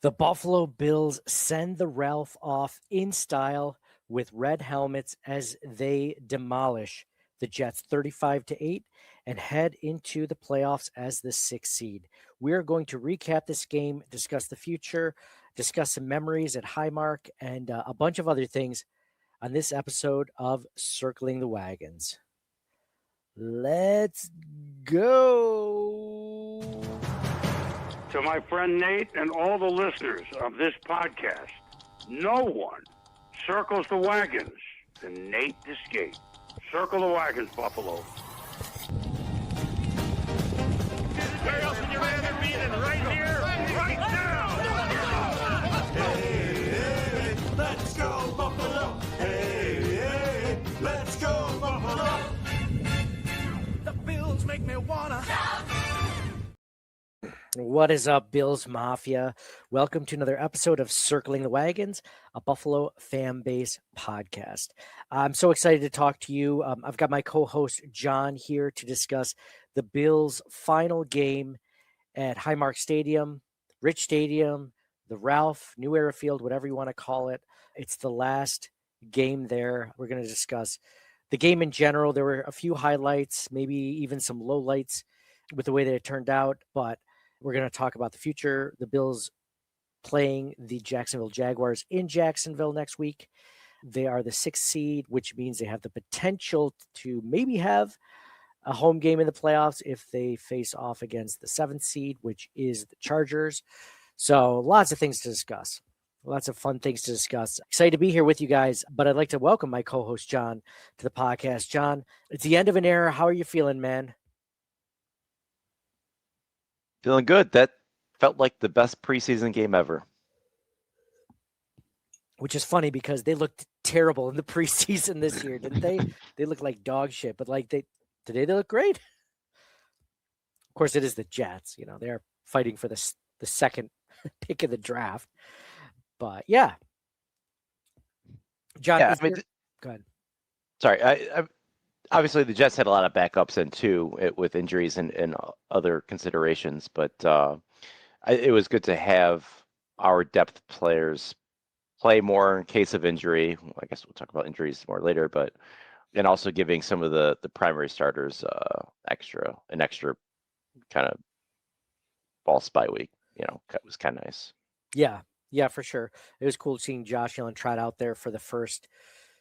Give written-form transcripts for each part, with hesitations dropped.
The Buffalo Bills send the Ralph off in style with red helmets as they demolish the Jets 35-8 and head into the playoffs as the 6th seed. We're going to recap this game, discuss the future, discuss some memories at Highmark, and a bunch of other things on this episode of Circling the Wagons. Let's go. To my friend Nate and all the listeners of this podcast, no one circles the wagons than Nate Discate. Circle the wagons, Buffalo. Where else would you rather be than right here, right now? Hey, hey, let's go Buffalo. Hey, hey, let's go Buffalo. The Bills make me wanna. What is up, Bills Mafia? Welcome to another episode of Circling the Wagons, a Buffalo fan base podcast. I'm so excited to talk to you. I've got my co-host John here to discuss the Bills' final game at Highmark Stadium, Rich Stadium, the Ralph, New Era Field, whatever you want to call it. It's the last game there. We're going to discuss the game in general. There were a few highlights, maybe even some lowlights with the way that it turned out, but we're going to talk about the future. The Bills playing the Jacksonville Jaguars in Jacksonville next week. They are the 6th seed, which means they have the potential to maybe have a home game in the playoffs if they face off against the 7th seed, which is the Chargers. So lots of things to discuss. Lots of fun things to discuss. Excited to be here with you guys, but I'd like to welcome my co-host John to the podcast. John, it's the end of an era. How are you feeling, man? Feeling good. That felt like the best preseason game ever. Which is funny because they looked terrible in the preseason this year, didn't they? They looked like dog shit, but today they look great. Of course, it is the Jets. You know, they are fighting for the second pick of the draft. But yeah, John. Yeah, go ahead. Sorry, I obviously the Jets had a lot of backups in too with injuries and other considerations, but it was good to have our depth players play more in case of injury. I guess we'll talk about injuries more later, but and also giving some of the primary starters extra kind of ball spy week. You know, it was kind of nice. Yeah, for sure. It was cool seeing Josh Allen trot out there for the first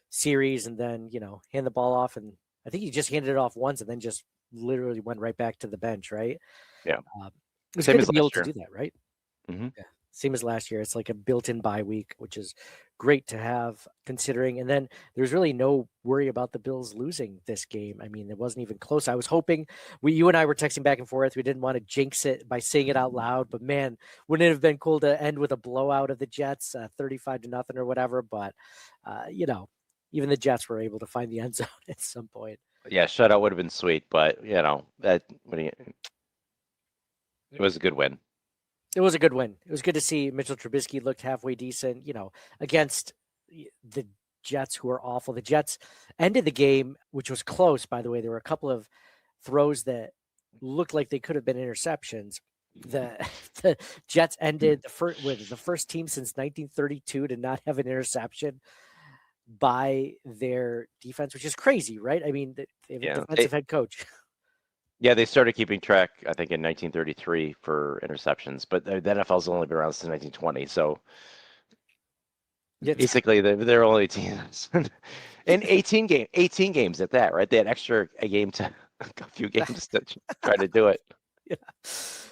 series and then, hand the ball off. And I think he just handed it off once and then just literally went right back to the bench, right? Yeah. It was Same good as to be able last to year. do that, right? Mm-hmm. Yeah. Same as last year. It's like a built-in bye week, which is great to have considering. And then there's really no worry about the Bills losing this game. I mean, it wasn't even close. I was hoping you and I were texting back and forth. We didn't want to jinx it by saying it out loud, but man, wouldn't it have been cool to end with a blowout of the Jets, 35-0 or whatever. But, even the Jets were able to find the end zone at some point. Yeah, shutout would have been sweet, but it was a good win. It was a good win. It was good to see Mitchell Trubisky looked halfway decent, against the Jets, who are awful. The Jets ended the game, which was close, by the way. There were a couple of throws that looked like they could have been interceptions. The Jets ended the first team since 1932 to not have an interception by their defense, which is crazy, right? I mean, they have a defensive head coach. Yeah, they started keeping track, I think, in 1933 for interceptions, but the NFL's only been around since 1920. So basically, they're only teams in 18 games at that, right? They had a few games to try to do it.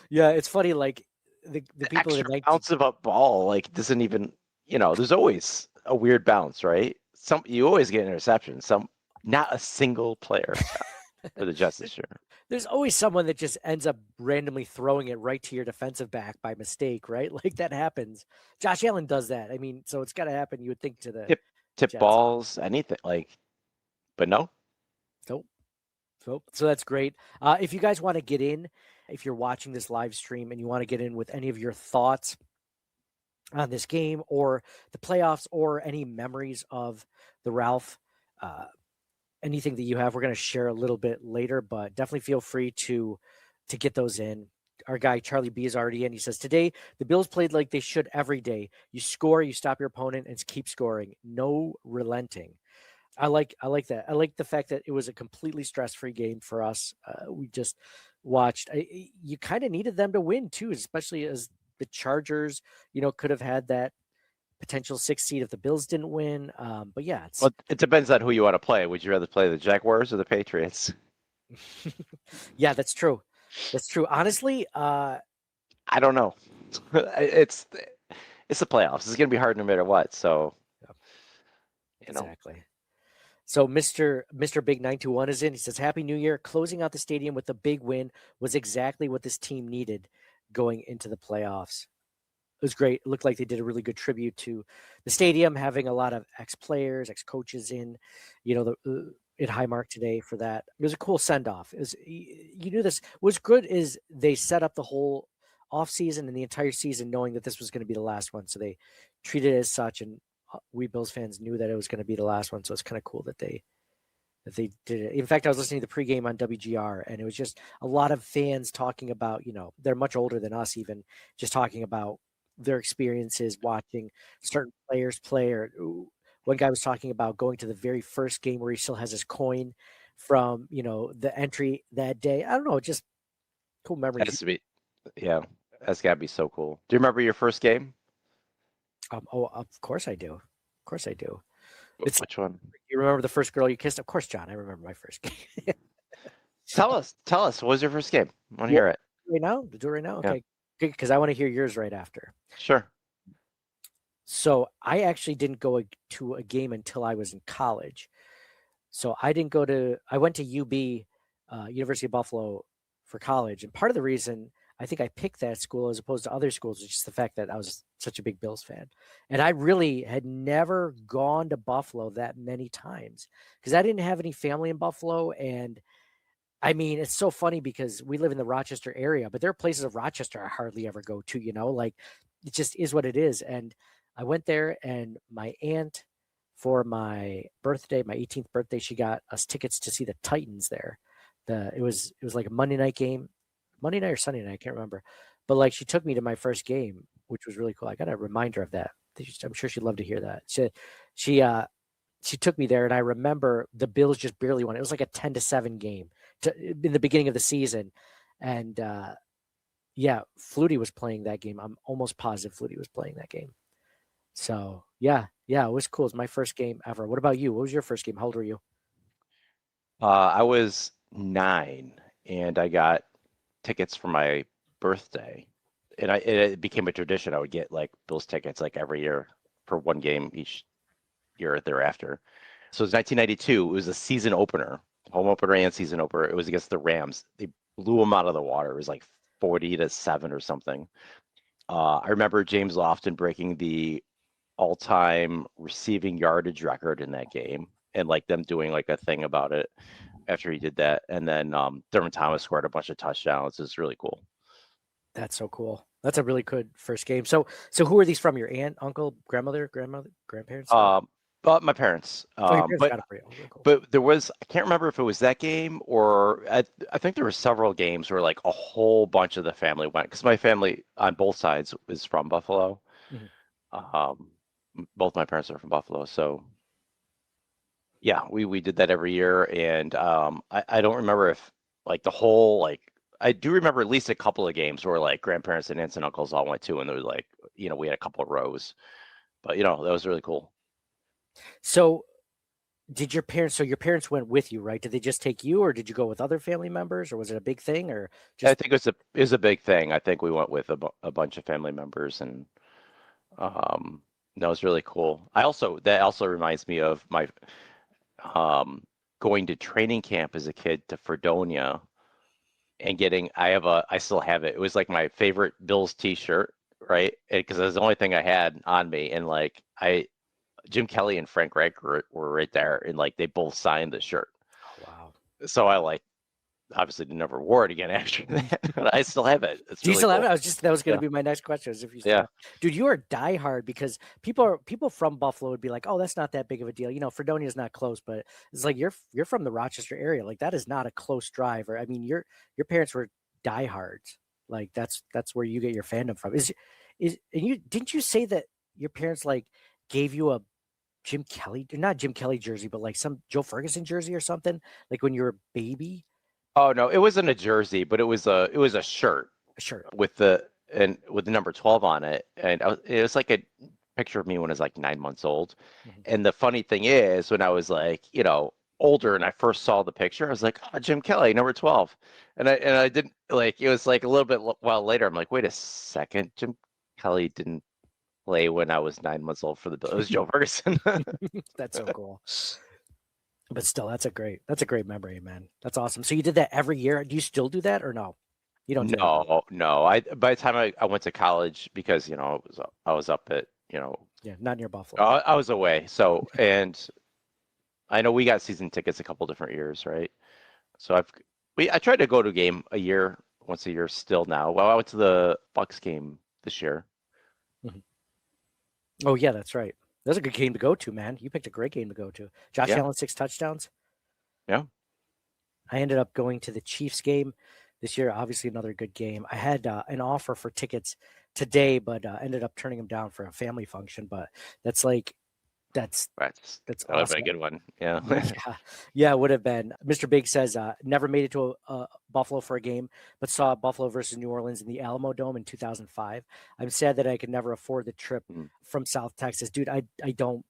Yeah, it's funny. Like the people in the bounce of a ball, like doesn't even, there's always a weird bounce, right? You always get interceptions. Not a single player for the Jets this year. There's always someone that just ends up randomly throwing it right to your defensive back by mistake, right? Like that happens. Josh Allen does that. I mean, so it's got to happen. You would think to the tip Jets. balls, anything but no. Nope. So that's great. If you guys want to get in, if you're watching this live stream and you want to get in with any of your thoughts on this game or the playoffs or any memories of the Ralph, anything that you have, we're going to share a little bit later, but definitely feel free to get those in. our guy Charlie B is already in. He says today the Bills played like they should every day. You score, you stop your opponent, and keep scoring. No relenting. I like that. I like the fact that it was a completely stress-free game for us. We just watched. You kind of needed them to win too, especially as the Chargers, could have had that potential 6th seed if the Bills didn't win. But yeah, Well, it depends on who you want to play. Would you rather play the Jaguars or the Patriots? Yeah, that's true. That's true. Honestly, I don't know. It's the playoffs. It's going to be hard no matter what. So, exactly. So Mr. Big 921 is in. He says, "Happy New Year. Closing out the stadium with a big win was exactly what this team needed going into the playoffs." It was great. It looked like they did a really good tribute to the stadium, having a lot of ex-players, ex-coaches in, at Highmark today for that. It was a cool send-off. You knew this. What's good is they set up the whole offseason and the entire season knowing that this was going to be the last one. So they treated it as such, and we Bills fans knew that it was going to be the last one. So it's kind of cool that they did it. In fact, I was listening to the pregame on WGR, and it was just a lot of fans talking about, they're much older than us even, just talking about their experiences watching certain players play. Or one guy was talking about going to the very first game where he still has his coin from, the entry that day. I don't know, just cool memories. That's got to be so cool. Do you remember your first game? Of course I do. Of course I do. Which one? You remember the first girl you kissed? Of course, John. I remember my first game. Tell us. What was your first game? I want to hear it. Right now? Do it right now? Okay. Good, because I want to hear yours right after. Sure. So I actually didn't go to a game until I was in college. So I went to UB, University of Buffalo, for college. And part of the reason I think I picked that school as opposed to other schools was just the fact that I was such a big Bills fan. And I really had never gone to Buffalo that many times because I didn't have any family in Buffalo. And I mean, it's so funny because we live in the Rochester area, but there are places of Rochester I hardly ever go to, like it just is what it is. And I went there, and my aunt, for my birthday, my 18th birthday, she got us tickets to see the Titans there. It was like a Monday night game, Monday night or Sunday night, I can't remember. But like she took me to my first game, which was really cool. I got a reminder of that. I'm sure she'd love to hear that. She took me there, and I remember the Bills just barely won. It was like a 10-7 game in the beginning of the season. And Flutie was playing that game. I'm almost positive Flutie was playing that game. So yeah, it was cool. It was my first game ever. What about you? What was your first game? How old were you? I was 9, and I got tickets for my birthday. And it became a tradition. I would get like Bills tickets like every year for one game each year thereafter. So it was 1992. It was a season opener, home opener and season opener. It was against the Rams. They blew them out of the water. It was like 40-7 or something. I remember James Lofton breaking the all-time receiving yardage record in that game, and like them doing like a thing about it after he did that. And then Thurman Thomas scored a bunch of touchdowns. It's really cool. That's so cool. That's a really good first game. So who are these from? Your aunt, uncle, grandmother, grandparents? But my parents. Your parents got it for you. Really cool. But there was, I can't remember if it was that game or I think there were several games where like a whole bunch of the family went, because my family on both sides is from Buffalo. Mm-hmm. Both my parents are from Buffalo, so yeah, we did that every year. And I don't remember if like the whole, like I do remember at least a couple of games where like grandparents and aunts and uncles all went to, and there was like, we had a couple of rows, but that was really cool. So did your parents went with you, right? Did they just take you, or did you go with other family members, or was it a big thing? Or I think it was a big thing. I think we went with a bunch of family members, and that was really cool. That also reminds me of my going to training camp as a kid to Fredonia and getting, I still have it. It was like my favorite Bills t-shirt, right? Because it was the only thing I had on me. And like Jim Kelly and Frank Reich were right there, and like they both signed the shirt. Oh, wow. So I obviously never wore it again after that, but I still have it. Do you still have it? That was going to be my next question. Is if you still dude, you are diehard, because people from Buffalo would be like, oh, that's not that big of a deal. Fredonia is not close, but it's like you're from the Rochester area. Like that is not a close drive. Or I mean, your parents were diehards. Like that's where you get your fandom from. And you didn't you say that your parents like gave you a Jim Kelly, not Jim Kelly jersey, but like some Joe Ferguson jersey or something, like when you were a baby? Oh no, it wasn't a jersey, but it was a shirt A shirt. with the number 12 on it, and it was like a picture of me when I was like 9 months old. Mhm. And the funny thing is, when I was like, older and I first saw the picture, I was like, oh, Jim Kelly, number 12. And I didn't like, it was like a little bit while later, I'm like, wait a second, Jim Kelly didn't play when I was 9 months old for the Bills. It was Joe Ferguson. That's so cool. But still, that's a great memory, man. That's awesome. So you did that every year. Do you still do that or no? You don't do that anymore. No. By the time I went to college, because I was up at Yeah, not near Buffalo. I was away. So, and I know we got season tickets a couple different years, right? So I tried to go to a game once a year still now. Well, I went to the Bucks game this year. Oh yeah, that's right. That was a good game to go to, man. You picked a great game to go to. Josh Yeah. Allen 6 touchdowns. Yeah. I ended up going to the Chiefs game this year. Obviously, another good game. I had an offer for tickets today, but ended up turning them down for a family function. But that's That would have awesome. been a good one. Yeah. Yeah, it would have been. Mr. Big says never made it to Buffalo for a game, but saw Buffalo versus New Orleans in the Alamo Dome in 2005. I'm sad that I could never afford the trip from South Texas, dude. I don't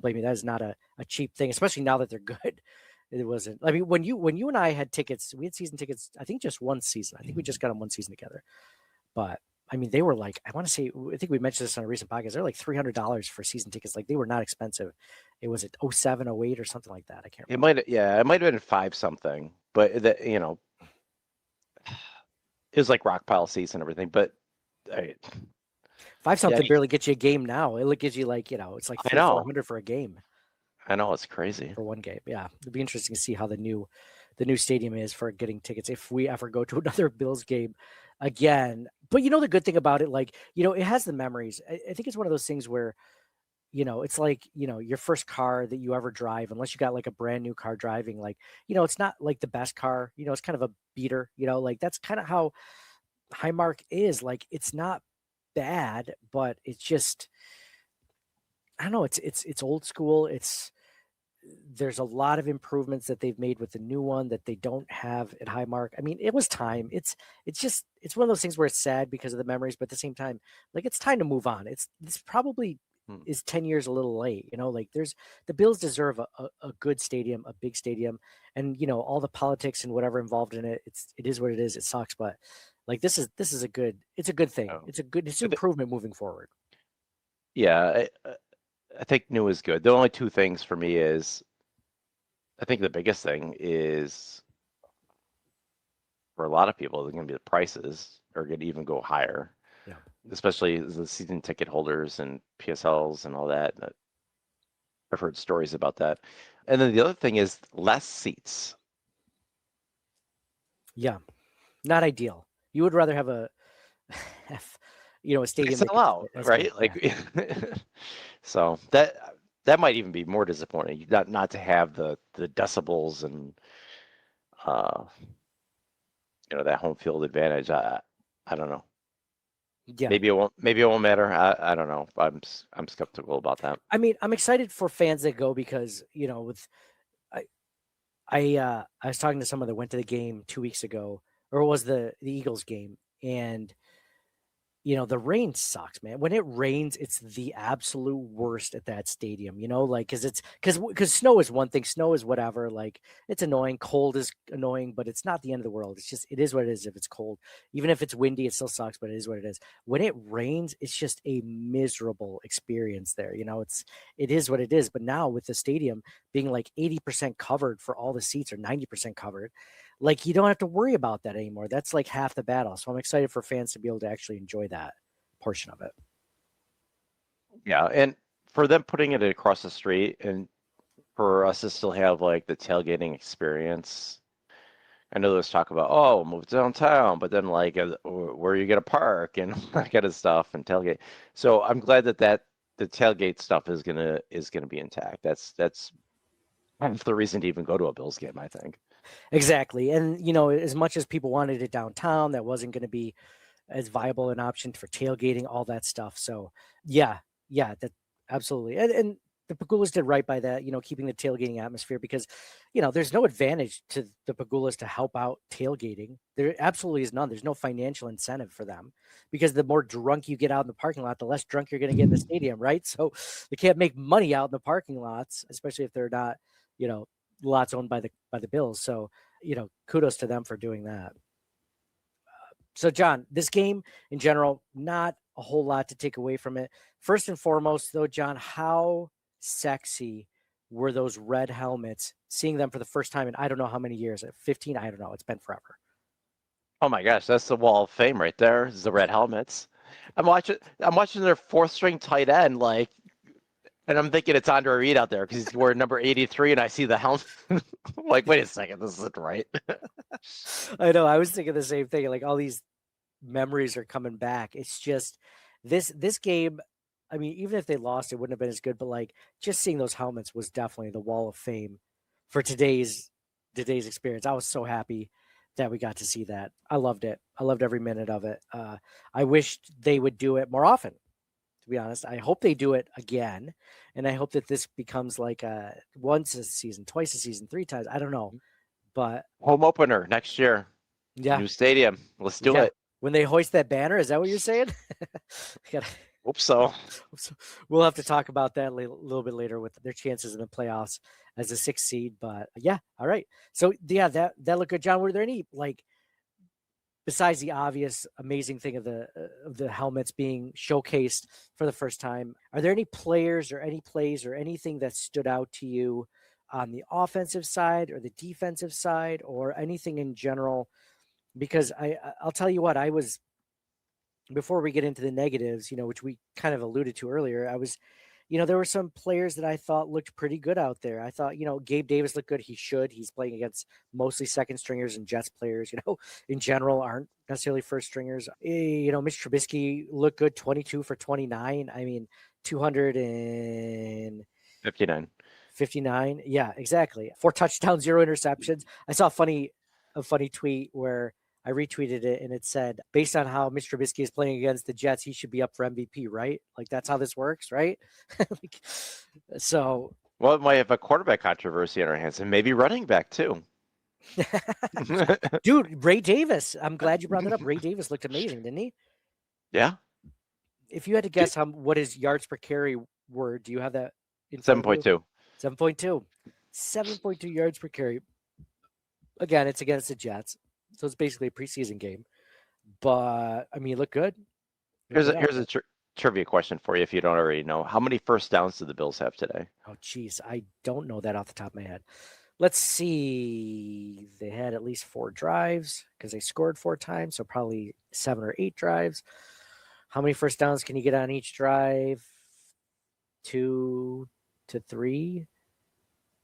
blame you. That is not a cheap thing, especially now that they're good. It wasn't. I mean, when you and I had tickets, we had season tickets. I think just one season. I think we just got them one season together. But I mean, they were like, I want to say, I think we mentioned this on a recent podcast. They're like $300 for season tickets. Like they were not expensive. It was at 07, 08 or something like that. I can't remember. It might have been 5 something, but it was like rock pile seats and everything. But 5 something barely gets you a game now. It gives you like, it's like 400 for a game. I know, it's crazy. For one game. Yeah. It'd be interesting to see how the new stadium is for getting tickets if we ever go to another Bills game again. But the good thing about it, like, it has the memories. I think it's one of those things where, it's like, your first car that you ever drive, unless you got like a brand new car driving, like, it's not like the best car, it's kind of a beater, like that's kind of how Highmark is. Like, it's not bad, but it's just, I don't know. It's old school. There's a lot of improvements that they've made with the new one that they don't have at Highmark. I mean, it was time. It's one of those things where it's sad because of the memories, but at the same time, like it's time to move on. It's probably is 10 years a little late, like the Bills deserve a good stadium, a big stadium, and all the politics and whatever involved in it. It is what it is. It sucks, but like this is a good thing. Oh. It's an improvement moving forward. Yeah, I think new is good. The only two things for me is, I think the biggest thing is, for a lot of people, they're going to be the prices are going to even go higher. Yeah. Especially the season ticket holders and PSLs and all that. I've heard stories about that. And then the other thing is less seats. Yeah, not ideal. You would rather have a stadium Sell out, right? Like, so that might even be more disappointing. Not to have the decibels and that home field advantage. I don't know. Yeah, maybe it won't matter. I don't know. I'm skeptical about that. I mean, I'm excited for fans that go because with I was talking to someone that went to the game 2 weeks ago, or it was the Eagles game, and the rain sucks, man. When it rains, it's the absolute worst at that stadium, like, because snow is one thing. Snow is whatever. Like, it's annoying. Cold is annoying, but it's not the end of the world. It is what it is. If it's cold, even if it's windy, it still sucks, but it is what it is. When it rains, it's just a miserable experience there. It is what it is. But now with the stadium being like 80% covered for all the seats, or 90% covered, like, you don't have to worry about that anymore. That's like half the battle. So I'm excited for fans to be able to actually enjoy that portion of it. Yeah, and for them putting it across the street, and for us to still have like the tailgating experience. I know there's talk about, move downtown, but then like where you get a park and that kind of stuff and tailgate. So I'm glad that the tailgate stuff is gonna be intact. That's the reason to even go to a Bills game, I think. Exactly. And, as much as people wanted it downtown, that wasn't going to be as viable an option for tailgating, all that stuff. So yeah, that absolutely. And the Pagulas did right by that, keeping the tailgating atmosphere, because, there's no advantage to the Pagulas to help out tailgating. There absolutely is none. There's no financial incentive for them, because the more drunk you get out in the parking lot, the less drunk you're going to get in the stadium, right? So they can't make money out in the parking lots, especially if they're not, lots owned by the Bills. So, kudos to them for doing that. So, John, this game in general, not a whole lot to take away from it. First and foremost, though, John, how sexy were those red helmets? Seeing them for the first time in I don't know how many years, 15, I don't know. It's been forever. Oh my gosh, that's the wall of fame right there. Is the red helmets. I'm watching their fourth string tight end, and I'm thinking it's Andre Reed out there because he's wearing number 83, and I see the helmet. I'm like, wait a second, this isn't right. I know. I was thinking the same thing. Like, all these memories are coming back. It's just this game. I mean, even if they lost, it wouldn't have been as good. But just seeing those helmets was definitely the wall of fame for today's experience. I was so happy that we got to see that. I loved it. I loved every minute of it. I wished they would do it more often. To be honest, I hope they do it again, and I hope that this becomes like once a season, twice a season, 3 times. I don't know, but home opener next year. Yeah, new stadium. Let's do it. When they hoist that banner, is that what you're saying? Hope so. We'll have to talk about that a little bit later with their chances in the playoffs as a 6th seed. But yeah, all right. So yeah, that looked good. John, were there any, besides the obvious amazing thing of the helmets being showcased for the first time, are there any players or any plays or anything that stood out to you on the offensive side or the defensive side, or anything in general? Because I'll tell you what, I was, before we get into the negatives, which we kind of alluded to earlier, I was, there were some players that I thought looked pretty good out there. I thought, Gabe Davis looked good. He's playing against mostly second stringers, and Jets players, in general aren't necessarily first stringers. Mitch Trubisky looked good, 22 for 29. I mean, 259. Yeah, exactly. 4 touchdowns, 0 interceptions. I saw a funny tweet where I retweeted it, and it said, based on how Mitch Trubisky is playing against the Jets, he should be up for MVP, right? Like, that's how this works, right? So. Well, it might have a quarterback controversy on our hands, and maybe running back too. Dude, Ray Davis. I'm glad you brought that up. Ray Davis looked amazing, didn't he? Yeah. If you had to guess what his yards per carry were, do you have that? 7.2. 7.2. 7.2 yards per carry. Again, it's against the Jets. So it's basically a preseason game, but I mean, it looked good. Here's a trivia question for you, if you don't already know. How many first downs do the Bills have today? Oh, geez, I don't know that off the top of my head. Let's see. They had at least 4 drives because they scored 4 times, so probably 7 or 8 drives. How many first downs can you get on each drive? 2 to 3.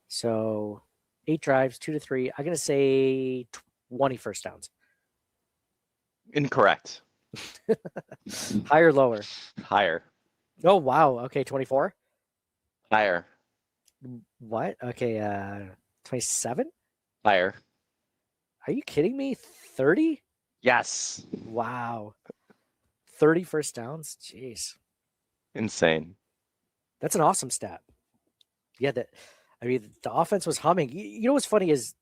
So 8 drives, 2 to 3. I'm gonna say 20 first downs. Incorrect. Higher or lower? Higher. Oh, wow. Okay, 24? Higher. What? Okay, 27? Higher. Are you kidding me? 30? Yes. Wow. 30 first downs? Jeez. Insane. That's an awesome stat. Yeah, the offense was humming. You know what's funny is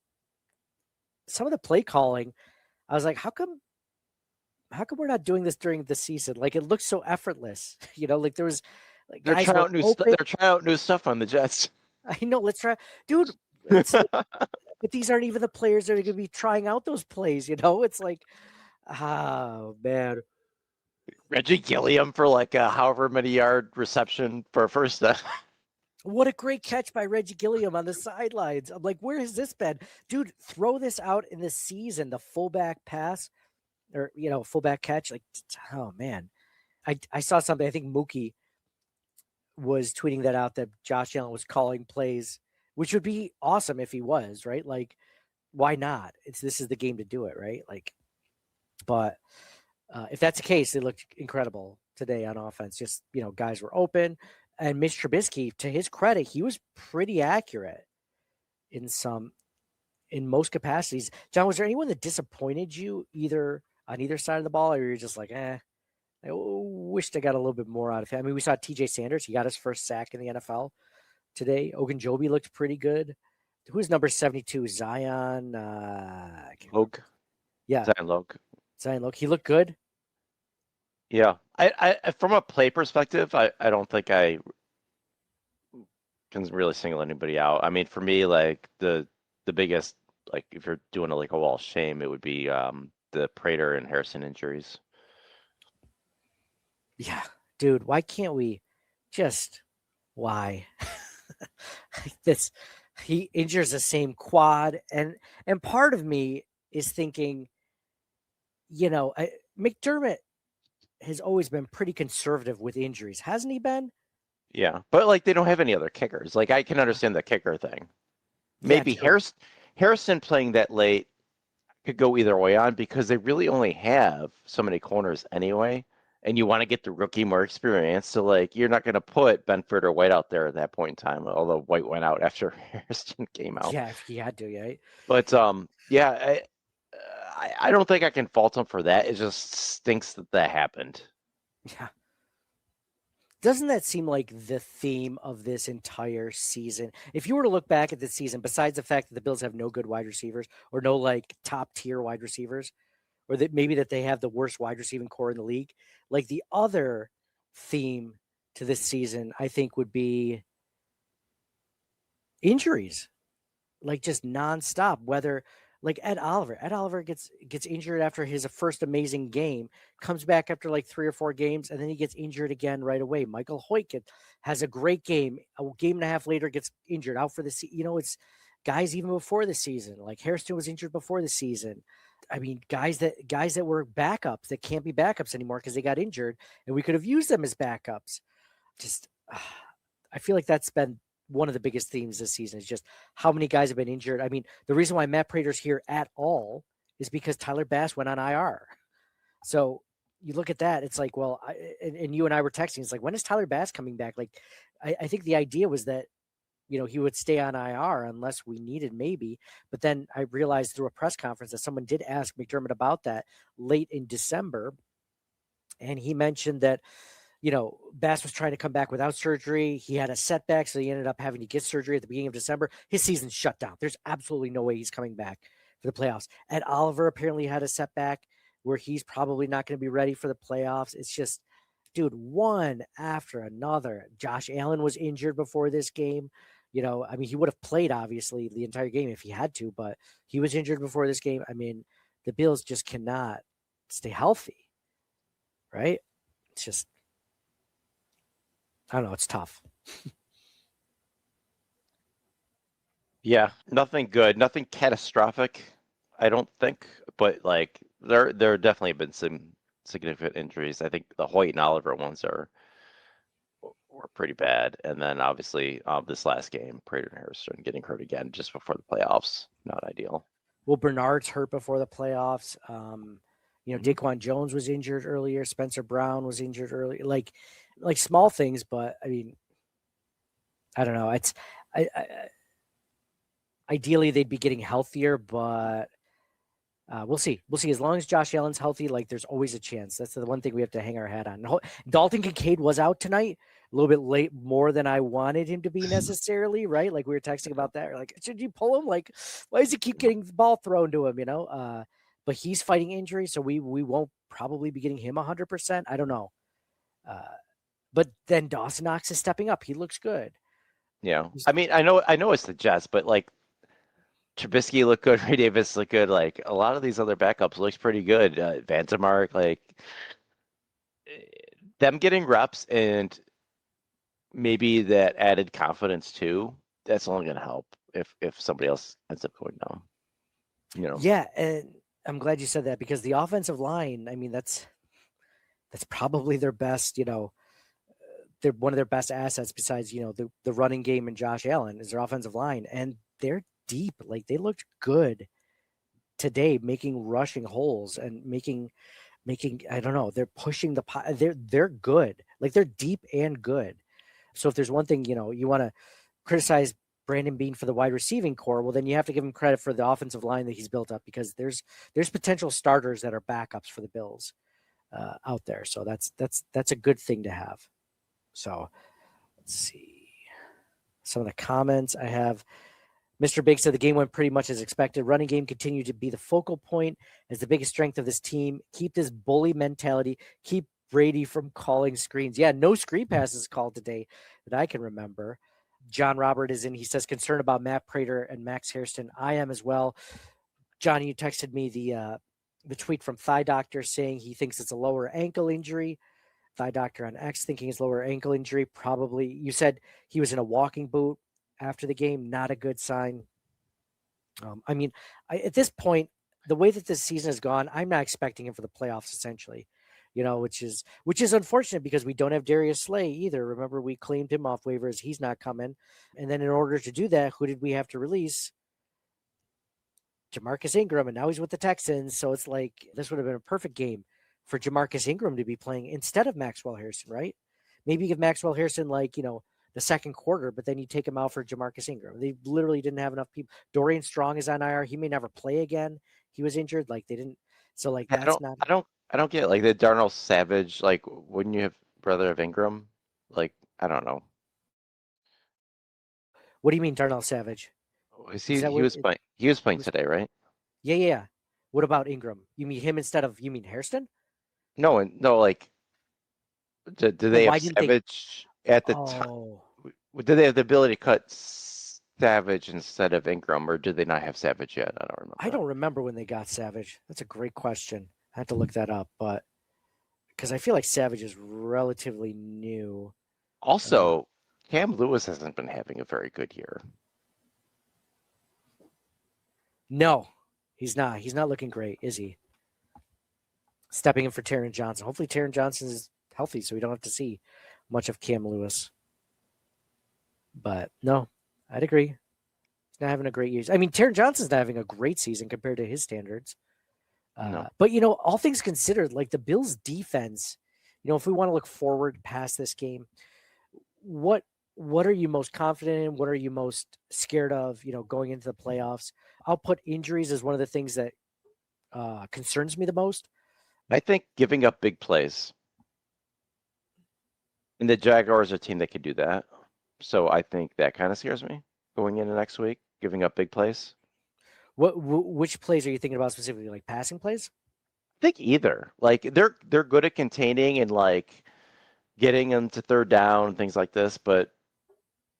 some of the play calling, I was like, how come we're not doing this during the season? Like, it looks so effortless. There was they're trying out new stuff on the Jets. I know. Let's try, dude. But these aren't even the players that are going to be trying out those plays. It's like, oh man. Reggie Gilliam for a however many yard reception for a first down. What a great catch by Reggie Gilliam on the sidelines. I'm like, where has this been? Dude, throw this out in the season, the fullback pass or, fullback catch. Like, oh, man. I saw something. I think Mookie was tweeting that out, that Josh Allen was calling plays, which would be awesome if he was, right? Like, why not? This is the game to do it, right? Like, but if that's the case, they looked incredible today on offense. Just, guys were open. And Mitch Trubisky, to his credit, he was pretty accurate in most capacities. John, was there anyone that disappointed you either on either side of the ball, or you're just like, I wished I got a little bit more out of him. I mean, we saw TJ Sanders. He got his first sack in the NFL today. Ogunjobi looked pretty good. Who's number 72? Zion. Logue. Yeah. Zion Logue. Zion Logue. He looked good. Yeah. I from a play perspective, I don't think I can really single anybody out. I mean, for me, like the biggest, like if you're doing a wall of shame, it would be the Prater and Harrison injuries. Yeah, dude, why can't we just why? this he injures the same quad, and part of me is thinking, McDermott has always been pretty conservative with injuries, hasn't he been? Yeah, but like they don't have any other kickers. Like I can understand the kicker thing. Maybe Yeah, Harrison playing that late could go either way on because they really only have so many corners anyway. And you want to get the rookie more experience. So, like, you're not going to put Benford or White out there at that point in time, although White went out after Harrison came out. Yeah, if he had to, yeah. But, yeah, I don't think I can fault him for that. It just stinks that happened. Yeah. Doesn't that seem like the theme of this entire season? If you were to look back at the season, besides the fact that the Bills have no good wide receivers or no, like, top-tier wide receivers, or that maybe that they have the worst wide receiving core in the league. Like the other theme to this season, I think, would be injuries, like just nonstop. Whether like Ed Oliver gets injured after his first amazing game, comes back after like 3 or 4 games, and then he gets injured again right away. Michael Hoyt has a great game. A game and a half later gets injured, out for the season. It's guys even before the season. Like Hairston was injured before the season. I mean, guys that were backups that can't be backups anymore because they got injured, and we could have used them as backups. Just, I feel like that's been one of the biggest themes this season is just how many guys have been injured. I mean, the reason why Matt Prater's here at all is because Tyler Bass went on IR. So you look at that, it's like, well, and you and I were texting. It's like, when is Tyler Bass coming back? Like, I think the idea was that he would stay on IR unless we needed maybe. But then I realized through a press conference that someone did ask McDermott about that late in December. And he mentioned that, Bass was trying to come back without surgery. He had a setback, so he ended up having to get surgery at the beginning of December. His season's shut down. There's absolutely no way he's coming back for the playoffs. Ed Oliver apparently had a setback where he's probably not going to be ready for the playoffs. It's just, dude, one after another. Josh Allen was injured before this game. I mean, he would have played, obviously, the entire game if he had to, but he was injured before this game. I mean, the Bills just cannot stay healthy, right? It's just, I don't know. It's tough. Yeah, nothing good, nothing catastrophic, I don't think. But, like, there definitely been some significant injuries. I think the Hoyt and Oliver ones were pretty bad. And then obviously this last game, Prater and Harrison getting hurt again just before the playoffs. Not ideal. Well, Bernard's hurt before the playoffs. Daquan Jones was injured earlier. Spencer Brown was injured earlier. Like small things, but I mean, I don't know. It's ideally they'd be getting healthier, but we'll see. We'll see. As long as Josh Allen's healthy, like there's always a chance. That's the one thing we have to hang our hat on. Dalton Kincaid was out tonight, a little bit late, more than I wanted him to be necessarily, right? Like we were texting about that. Like, should you pull him? Like, why does he keep getting the ball thrown to him? But he's fighting injury, so we won't probably be getting him 100%. I don't know. But then Dawson Knox is stepping up. He looks good. Yeah. I mean, I know it's the Jets, but like Trubisky looked good. Ray Davis looked good. Like a lot of these other backups looks pretty good. Vandermark, like them getting reps and maybe that added confidence too. That's only going to help if somebody else ends up going down. Yeah, and I'm glad you said that because the offensive line, I mean, that's probably their best. They're one of their best assets besides the running game and Josh Allen is their offensive line, and they're deep. Like they looked good today, making rushing holes and making. I don't know. They're pushing the pot. They're good. Like they're deep and good. So if there's one thing you want to criticize Brandon Bean for the wide receiving core, well, then you have to give him credit for the offensive line that he's built up, because there's potential starters that are backups for the Bills out there. So that's a good thing to have. So let's see some of the comments I have. Mr. Big said the game went pretty much as expected. Running game continued to be the focal point as the biggest strength of this team. Keep this bully mentality. Keep Brady from calling screens. Yeah, no screen passes called today that I can remember. John Robert is in. He says, concerned about Matt Prater and Max Hairston. I am as well. Johnny, you texted me the tweet from Thigh Doctor saying he thinks it's a lower ankle injury. Thigh Doctor on X thinking it's lower ankle injury. Probably. You said he was in a walking boot after the game. Not a good sign. I mean, at this point, the way that this season has gone, I'm not expecting him for the playoffs, essentially, which is unfortunate because we don't have Darius Slay either. Remember, we claimed him off waivers. He's not coming. And then in order to do that, who did we have to release? Jamarcus Ingram, and now he's with the Texans. So it's like this would have been a perfect game for Jamarcus Ingram to be playing instead of Maxwell Harrison, right? Maybe give Maxwell Harrison the second quarter, but then you take him out for Jamarcus Ingram. They literally didn't have enough people. Dorian Strong is on IR. He may never play again. He was injured. Like they didn't. So like that's not. I don't get like the Darnell Savage. Like, wouldn't you have brother of Ingram? Like, I don't know. What do you mean, Darnell Savage? He was playing today, right? Yeah. What about Ingram? You mean him instead of Hairston? No, like, do they have Savage at the time? Did they have the ability to cut Savage instead of Ingram, or did they not have Savage yet? I don't remember. I don't remember when they got Savage. That's a great question. I have to look that up, but because I feel like Savage is relatively new. Also, Cam Lewis hasn't been having a very good year. No, he's not. He's not looking great, is he? Stepping in for Taron Johnson. Hopefully Taron Johnson is healthy so we don't have to see much of Cam Lewis. But no, I'd agree. He's not having a great year. I mean, Taron Johnson's not having a great season compared to his standards. No. But, all things considered, like the Bills defense, if we want to look forward past this game, what are you most confident in? What are you most scared of, going into the playoffs? I'll put injuries as one of the things that concerns me the most. I think giving up big plays. And the Jaguars are a team that could do that. So I think that kind of scares me going into next week, giving up big plays. Which plays are you thinking about specifically, like passing plays? I think either. Like they're good at containing and like getting them to third down and things like this, but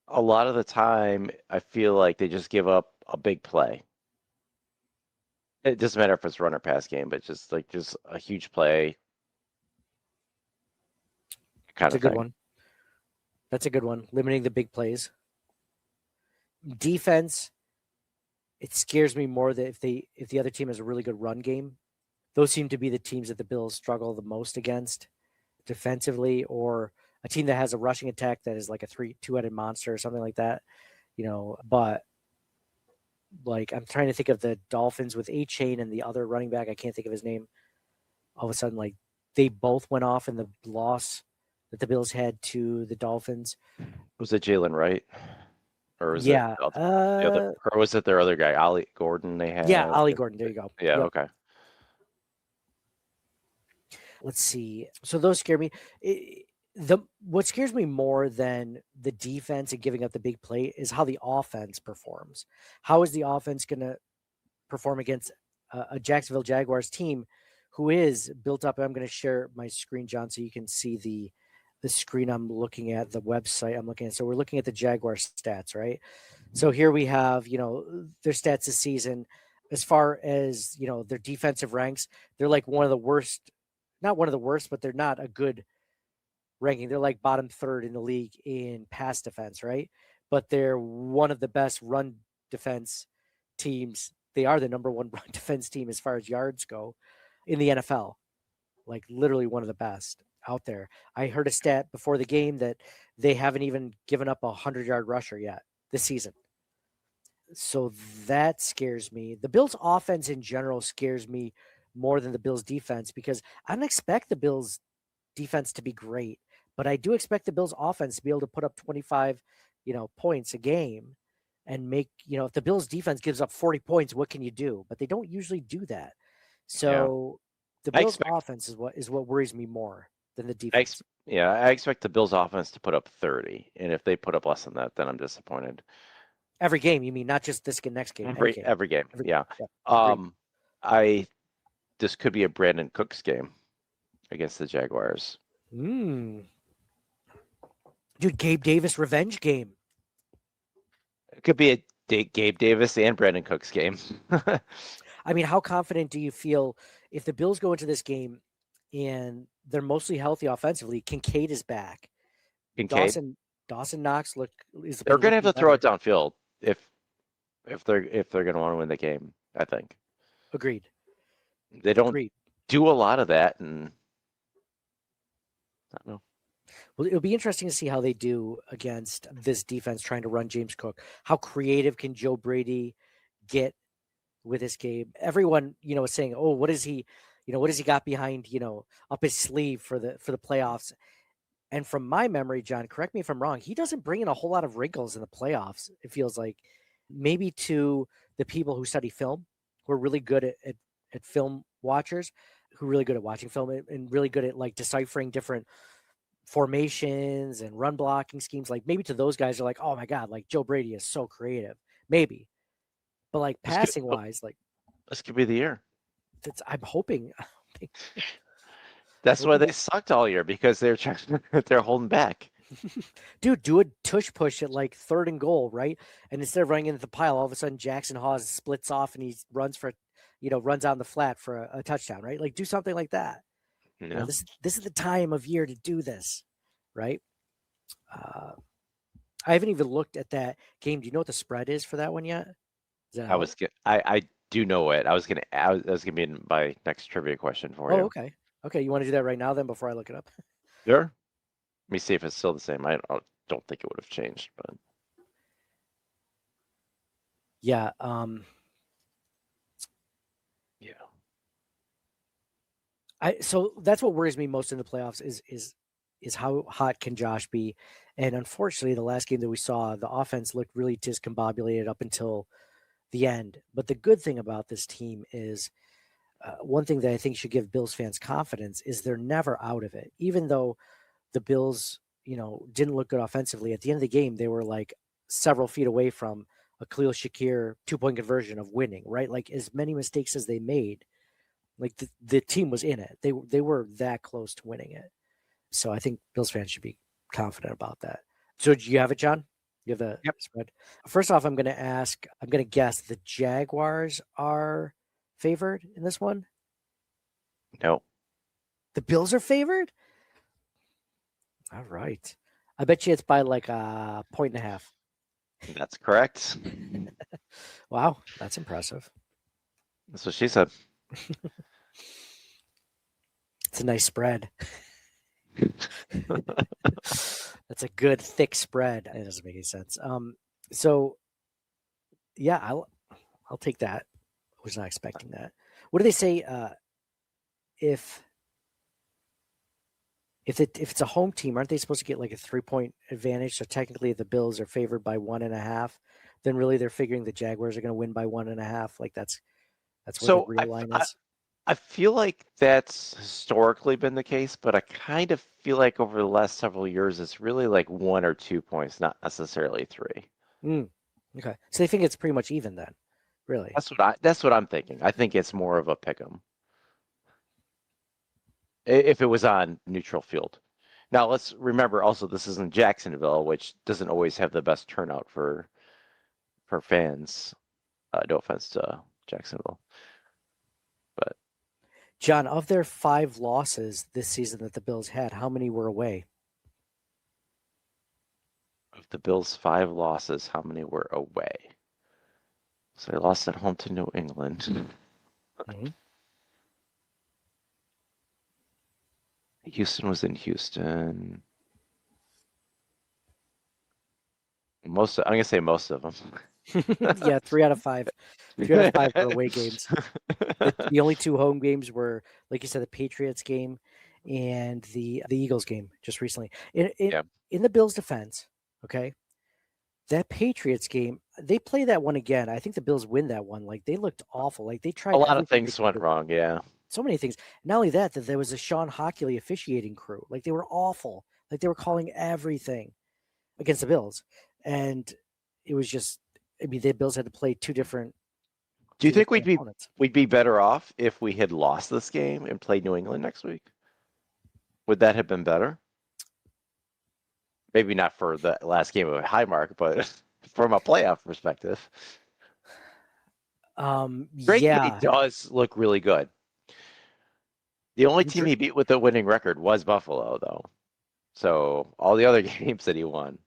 a lot of the time I feel like they just give up a big play. It doesn't matter if it's run or pass game, but just a huge play. That's a good one. That's a good one. Limiting the big plays. Defense, it scares me more that if the other team has a really good run game, those seem to be the teams that the Bills struggle the most against defensively, or a team that has a rushing attack that is like a two-headed monster or something like that. But like I'm trying to think of the Dolphins with A-Chain and the other running back. I can't think of his name. All of a sudden, like they both went off in the loss that the Bills had to the Dolphins. Was it Jalen Wright? Or was it the other, or was it their other guy, Ollie Gordon they had? Yeah, Ollie Gordon. There you go. Yeah, yep. Okay. Let's see. So those scare me. What scares me more than the defense and giving up the big play is how the offense performs. How is the offense going to perform against a Jacksonville Jaguars team who is built up? I'm going to share my screen, John, so you can see the screen I'm looking at, the website I'm looking at. So we're looking at the Jaguars stats, right? So here we have, their stats this season. As far as, their defensive ranks, they're like one of the worst, not one of the worst, but they're not a good ranking. They're like bottom third in the league in pass defense, right? But they're one of the best run defense teams. They are the number one run defense team as far as yards go in the NFL. Like literally one of the best out there. I heard a stat before the game that they haven't even given up a 100-yard rusher yet this season. So that scares me. The Bills offense in general scares me more than the Bills defense, because I don't expect the Bills defense to be great, but I do expect the Bills offense to be able to put up 25, points a game. and make, if the Bills defense gives up 40 points, what can you do? But they don't usually do that. So the I Bills expect offense is what worries me more than the I defense. I expect the Bills offense to put up 30, and if they put up less than that, then I'm disappointed. Every game, you mean, not just this game, next game, any game. Every game, yeah. Agreed. This could be a Brandon Cooks game against the Jaguars. Dude, Gabe Davis revenge game. It could be a Gabe Davis and Brandon Cooks game. I mean, how confident do you feel if the Bills go into this game and they're mostly healthy offensively? Kincaid is back. Kincaid, Dawson Knox they're going to have to throw it downfield if they're going to want to win the game. I think. Agreed. They don't do a lot of that, and I don't know. Well, it'll be interesting to see how they do against this defense trying to run James Cook. How creative can Joe Brady get with this game? Everyone, is saying, "Oh, what is he? What has he got behind? Up his sleeve for the playoffs?" And from my memory, John, correct me if I'm wrong, he doesn't bring in a whole lot of wrinkles in the playoffs. It feels like maybe to the people who study film, who are really good at film watchers, who are really good at watching film and really good at like deciphering different formations and run blocking schemes. Like maybe to those guys are like, oh my God, like Joe Brady is so creative. Maybe. But like passing wise, like this could be the year. I'm hoping. That's why they sucked all year, because they're holding back. Dude, do a tush push at like 3rd and goal, right? And instead of running into the pile, all of a sudden Jackson Hawes splits off and he runs runs out in the flat for a touchdown, right? Like do something like that. Yeah. This is the time of year to do this, right? I haven't even looked at that game. Do you know what the spread is for that one yet? I do know it. I was gonna be in my next trivia question for you. Oh, okay. Okay, you want to do that right now then before I look it up? Sure. Let me see if it's still the same. I don't think it would have changed, but yeah. So that's what worries me most in the playoffs is how hot can Josh be? And unfortunately, the last game that we saw, the offense looked really discombobulated up until the end. But the good thing about this team is one thing that I think should give Bills fans confidence is they're never out of it. Even though the Bills, didn't look good offensively, at the end of the game, they were like several feet away from a Khalil Shakir 2-point conversion of winning, right? Like as many mistakes as they made, like the team was in it. They were that close to winning it. So I think Bills fans should be confident about that. So do you have it, John? You have the spread? First off, I'm going to guess the Jaguars are favored in this one. No. The Bills are favored? All right. I bet you it's by like 1.5. That's correct. Wow, that's impressive. That's what she said. It's a nice spread. That's a good thick spread. It doesn't make any sense. So yeah, I'll take that. I was not expecting that. What do they say? If it's a home team, aren't they supposed to get like a 3-point advantage? So technically, if the Bills are favored by 1.5, then really they're figuring the Jaguars are going to win by 1.5. Like that's what the real line is. I feel like that's historically been the case, but I kind of feel like over the last several years, it's really like 1 or 2 points, not necessarily 3. Okay, so they think it's pretty much even then, really. That's what I'm thinking. I think it's more of a pick 'em. If it was on neutral field. Now let's remember also this is in Jacksonville, which doesn't always have the best turnout for fans. No offense to Jacksonville. But John, of their 5 losses this season that the Bills had, how many were away? Of the Bills' 5 losses, how many were away? So they lost at home to New England. Mm-hmm. Houston was in Houston. I'm gonna say most of them. Yeah, 3 out of 5. 3 out of 5 were away games. The only 2 home games were, like you said, the Patriots game and the Eagles game just recently. In the Bills' defense, okay, that Patriots game, they play that one again. I think the Bills win that one. Like they looked awful. Like they tried A lot of everything they things could went to- wrong. Yeah. So many things. Not only that, that there was a Sean Hockley officiating crew. Like they were awful. Like they were calling everything against the Bills, and it was just. I mean, the Bills had to play two different Do you think opponents. we'd be better off if we had lost this game and played New England next week? Would that have been better? Maybe not for the last game of Highmark, but from a playoff perspective. Green Yeah, Bay does look really good. The only team Dr- he beat with a winning record was Buffalo, though. So all the other games that he won.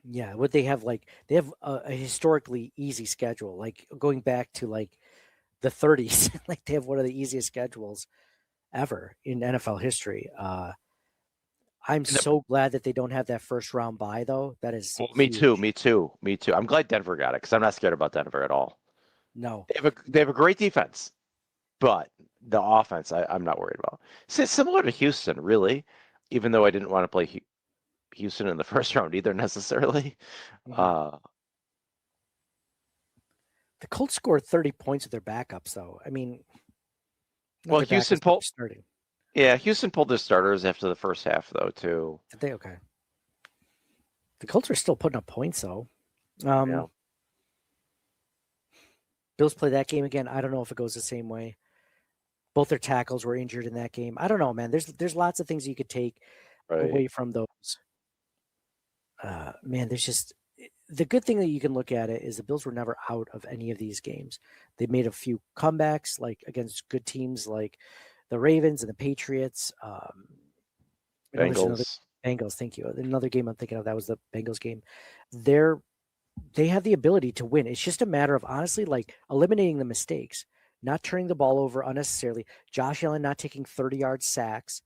yeah. What they have, like, they have a historically easy schedule. Like going back to like the 30s, like they have one of the easiest schedules ever in NFL history. I'm so glad that they don't have that first round bye, though. That is Well, me too. huge. Me too. Me too. I'm glad Denver got it because I'm not scared about Denver at all. No, They have a great defense, but the offense I'm not worried about. It's similar to Houston, really. Even though I didn't want to play Houston in the first round either necessarily. Mhm. The Colts scored 30 points with their backups, though. I mean, not Well, their Houston backups, but pulled. they're starting. Yeah, Houston pulled their starters after the first half, though, too. Did they? Okay. The Colts are still putting up points, though. Yeah. Bills play that game again. I don't know if it goes the same way. Both their tackles were injured in that game. I don't know, man. There's lots of things you could take Right. away from those. Man, there's just the good thing that you can look at it is the Bills were never out of any of these games. They made a few comebacks, like against good teams like the Ravens and the Patriots. There's another Bengals. Bengals. Thank you. Another game I'm thinking of that was the Bengals game. They have the ability to win. It's just a matter of honestly like eliminating the mistakes, not turning the ball over unnecessarily. Josh Allen not taking 30-yard sacks,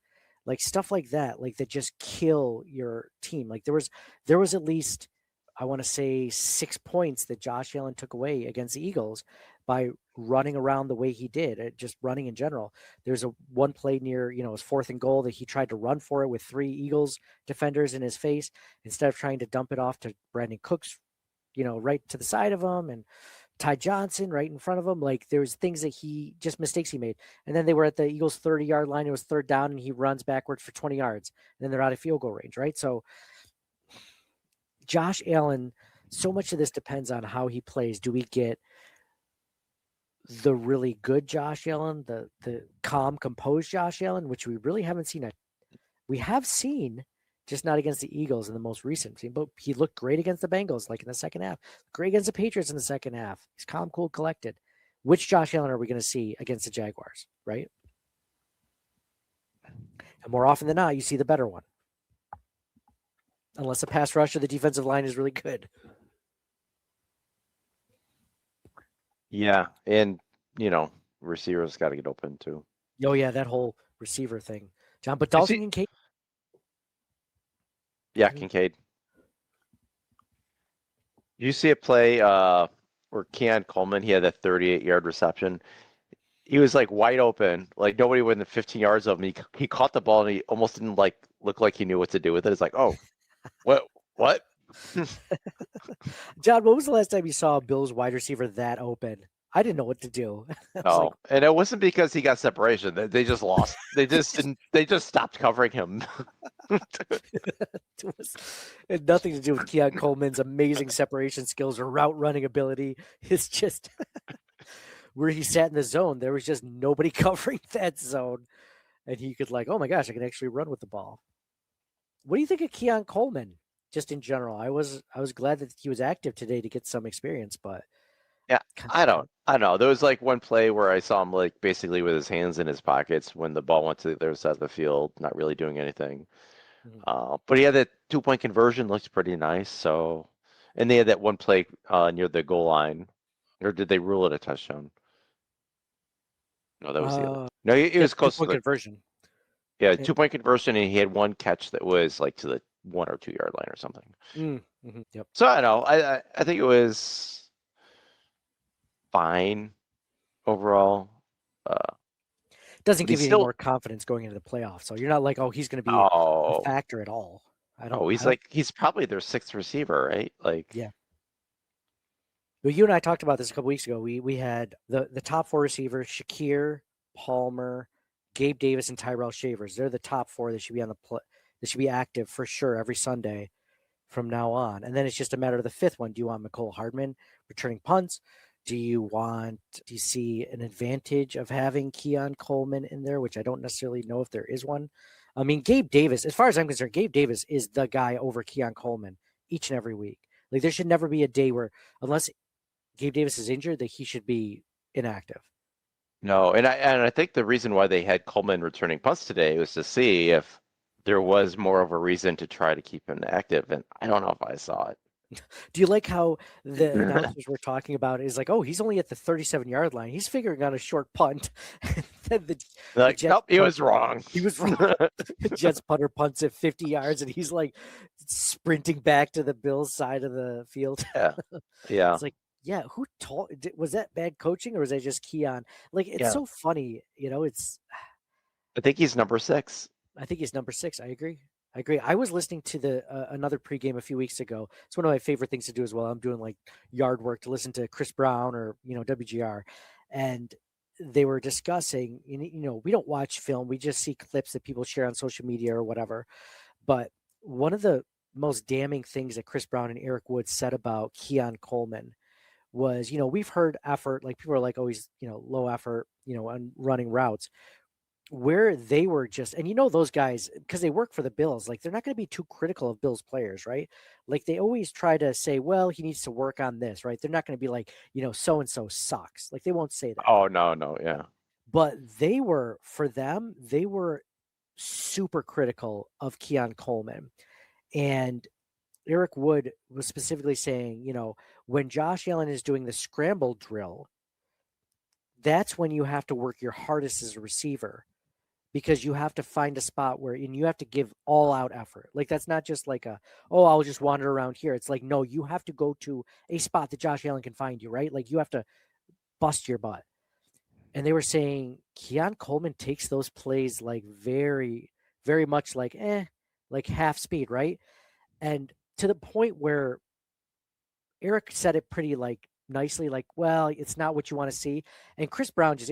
like stuff like that just kill your team. Like there was at least I want to say 6 points that Josh Allen took away against the Eagles by running around the way he did, just running in general. There's a one play near, his 4th and goal that he tried to run for it with 3 Eagles defenders in his face instead of trying to dump it off to Brandon Cooks, right to the side of him, and Ty Johnson right in front of him. Like there's things that mistakes he made. And then they were at the Eagles 30-yard line. It was 3rd down and he runs backwards for 20 yards. And then they're out of field goal range, right? So Josh Allen, so much of this depends on how he plays. Do we get the really good Josh Allen, the calm, composed Josh Allen, which we really haven't seen we have seen, just not against the Eagles in the most recent team, but he looked great against the Bengals, like in the second half. Great against the Patriots in the second half. He's calm, cool, collected. Which Josh Allen are we going to see against the Jaguars, right? And more often than not, you see the better one. Unless the pass rush or the defensive line is really good. Yeah, and receivers got to get open too. Oh yeah, that whole receiver thing, John. But Dalton and Kate. Yeah, Kincaid. You see a play where Keon Coleman, he had that 38-yard reception. He was like wide open, like nobody within 15 yards of him. He caught the ball and he almost didn't look like he knew what to do with it. It's like, oh, what? John, when was the last time you saw a Bills wide receiver that open? I didn't know what to do. Oh, and it wasn't because he got separation. They just lost. They just didn't. They just stopped covering him. It had nothing to do with Keon Coleman's amazing separation skills or route running ability. It's just where he sat in the zone. There was just nobody covering that zone. And he could oh my gosh, I can actually run with the ball. What do you think of Keon Coleman just in general? I was glad that he was active today to get some experience, but yeah, I don't know. There was one play where I saw him basically with his hands in his pockets when the ball went to the other side of the field, not really doing anything. But he had that 2-point conversion, looks pretty nice. So, and they had that one play near the goal line, or did they rule it a touchdown? No, that was the other. No, it was close to the conversion. Yeah, 2-point conversion, and he had one catch that was to the 1 or 2 yard line or something. Yep. So I don't know. I think it was fine overall. Doesn't give you any more confidence going into the playoffs. So you're not oh, he's going to be a factor at all. I don't. Oh, I don't. he's probably their sixth receiver, right? Like, Yeah. Well, you and I talked about this a couple weeks ago. We had the top four receivers: Shakir, Palmer, Gabe Davis, and Tyrell Shavers. They're the top four that should be on the that should be active for sure every Sunday from now on. And then it's just a matter of the fifth one. Do you want McCole Hardman returning punts? Do you see an advantage of having Keon Coleman in there, which I don't necessarily know if there is one. I mean, Gabe Davis, as far as I'm concerned, Gabe Davis is the guy over Keon Coleman each and every week. Like there should never be a day where, unless Gabe Davis is injured, that he should be inactive. no, and I think the reason why they had Coleman returning punts today was to see if there was more of a reason to try to keep him active, and I don't know if I saw it. Do you like how the announcers were talking about it? Is like, oh, he's only at the 37-yard line. He's figuring out a short punt. And then the Like, Jets nope, he punt- was wrong. He was wrong. The Jets punter punts at 50 yards, and he's like sprinting back to the Bills side of the field. Yeah. It's like, yeah, who told? Was that bad coaching or was that just Keon? Like, it's so funny, It's. I think he's number 6. I think he's number 6. I agree. I was listening to the another pregame a few weeks ago. It's one of my favorite things to do as well. I'm doing like yard work to listen to Chris Brown or WGR, and they were discussing. We don't watch film; we just see clips that people share on social media or whatever. But one of the most damning things that Chris Brown and Eric Wood said about Keon Coleman was, we've heard effort, like people are like, oh, he's low effort, on running routes. Where they were just, and those guys, because they work for the Bills, like they're not going to be too critical of Bills players, right? Like they always try to say, well, he needs to work on this, right? They're not going to be like, so and so sucks. Like they won't say that. Oh no, yeah. But for them, they were super critical of Keon Coleman. And Eric Wood was specifically saying, when Josh Allen is doing the scramble drill, that's when you have to work your hardest as a receiver, because you have to find a spot and you have to give all out effort. Like that's not just like I'll just wander around here. It's like, no, you have to go to a spot that Josh Allen can find you, right? Like you have to bust your butt. And they were saying Keon Coleman takes those plays like very, very much like half speed, right? And to the point where Eric said it pretty like nicely, like, well, it's not what you want to see. And Chris Brown just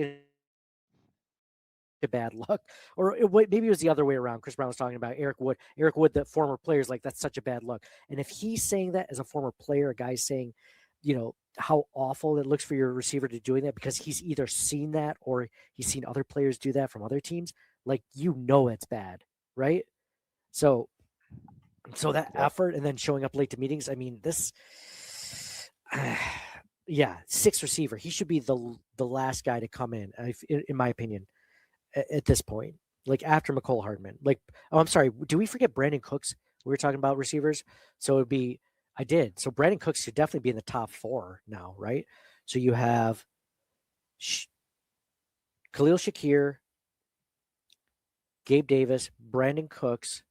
bad luck, or maybe it was the other way around. Chris Brown was talking about Eric Wood, the former player, is like, that's such a bad luck. And if he's saying that as a former player, a guy's saying, how awful it looks for your receiver to doing that, because he's either seen that or he's seen other players do that from other teams, like, it's bad, right? So that effort and then showing up late to meetings, I mean, this, sixth receiver, he should be the last guy to come in my opinion, at this point, like after McCole Hardman. Like, oh, I'm sorry, do we forget Brandon Cooks? We were talking about receivers, so it'd be, I did. So Brandon Cooks should definitely be in the top 4 now, right? So you have Khalil Shakir, Gabe Davis, Brandon Cooks,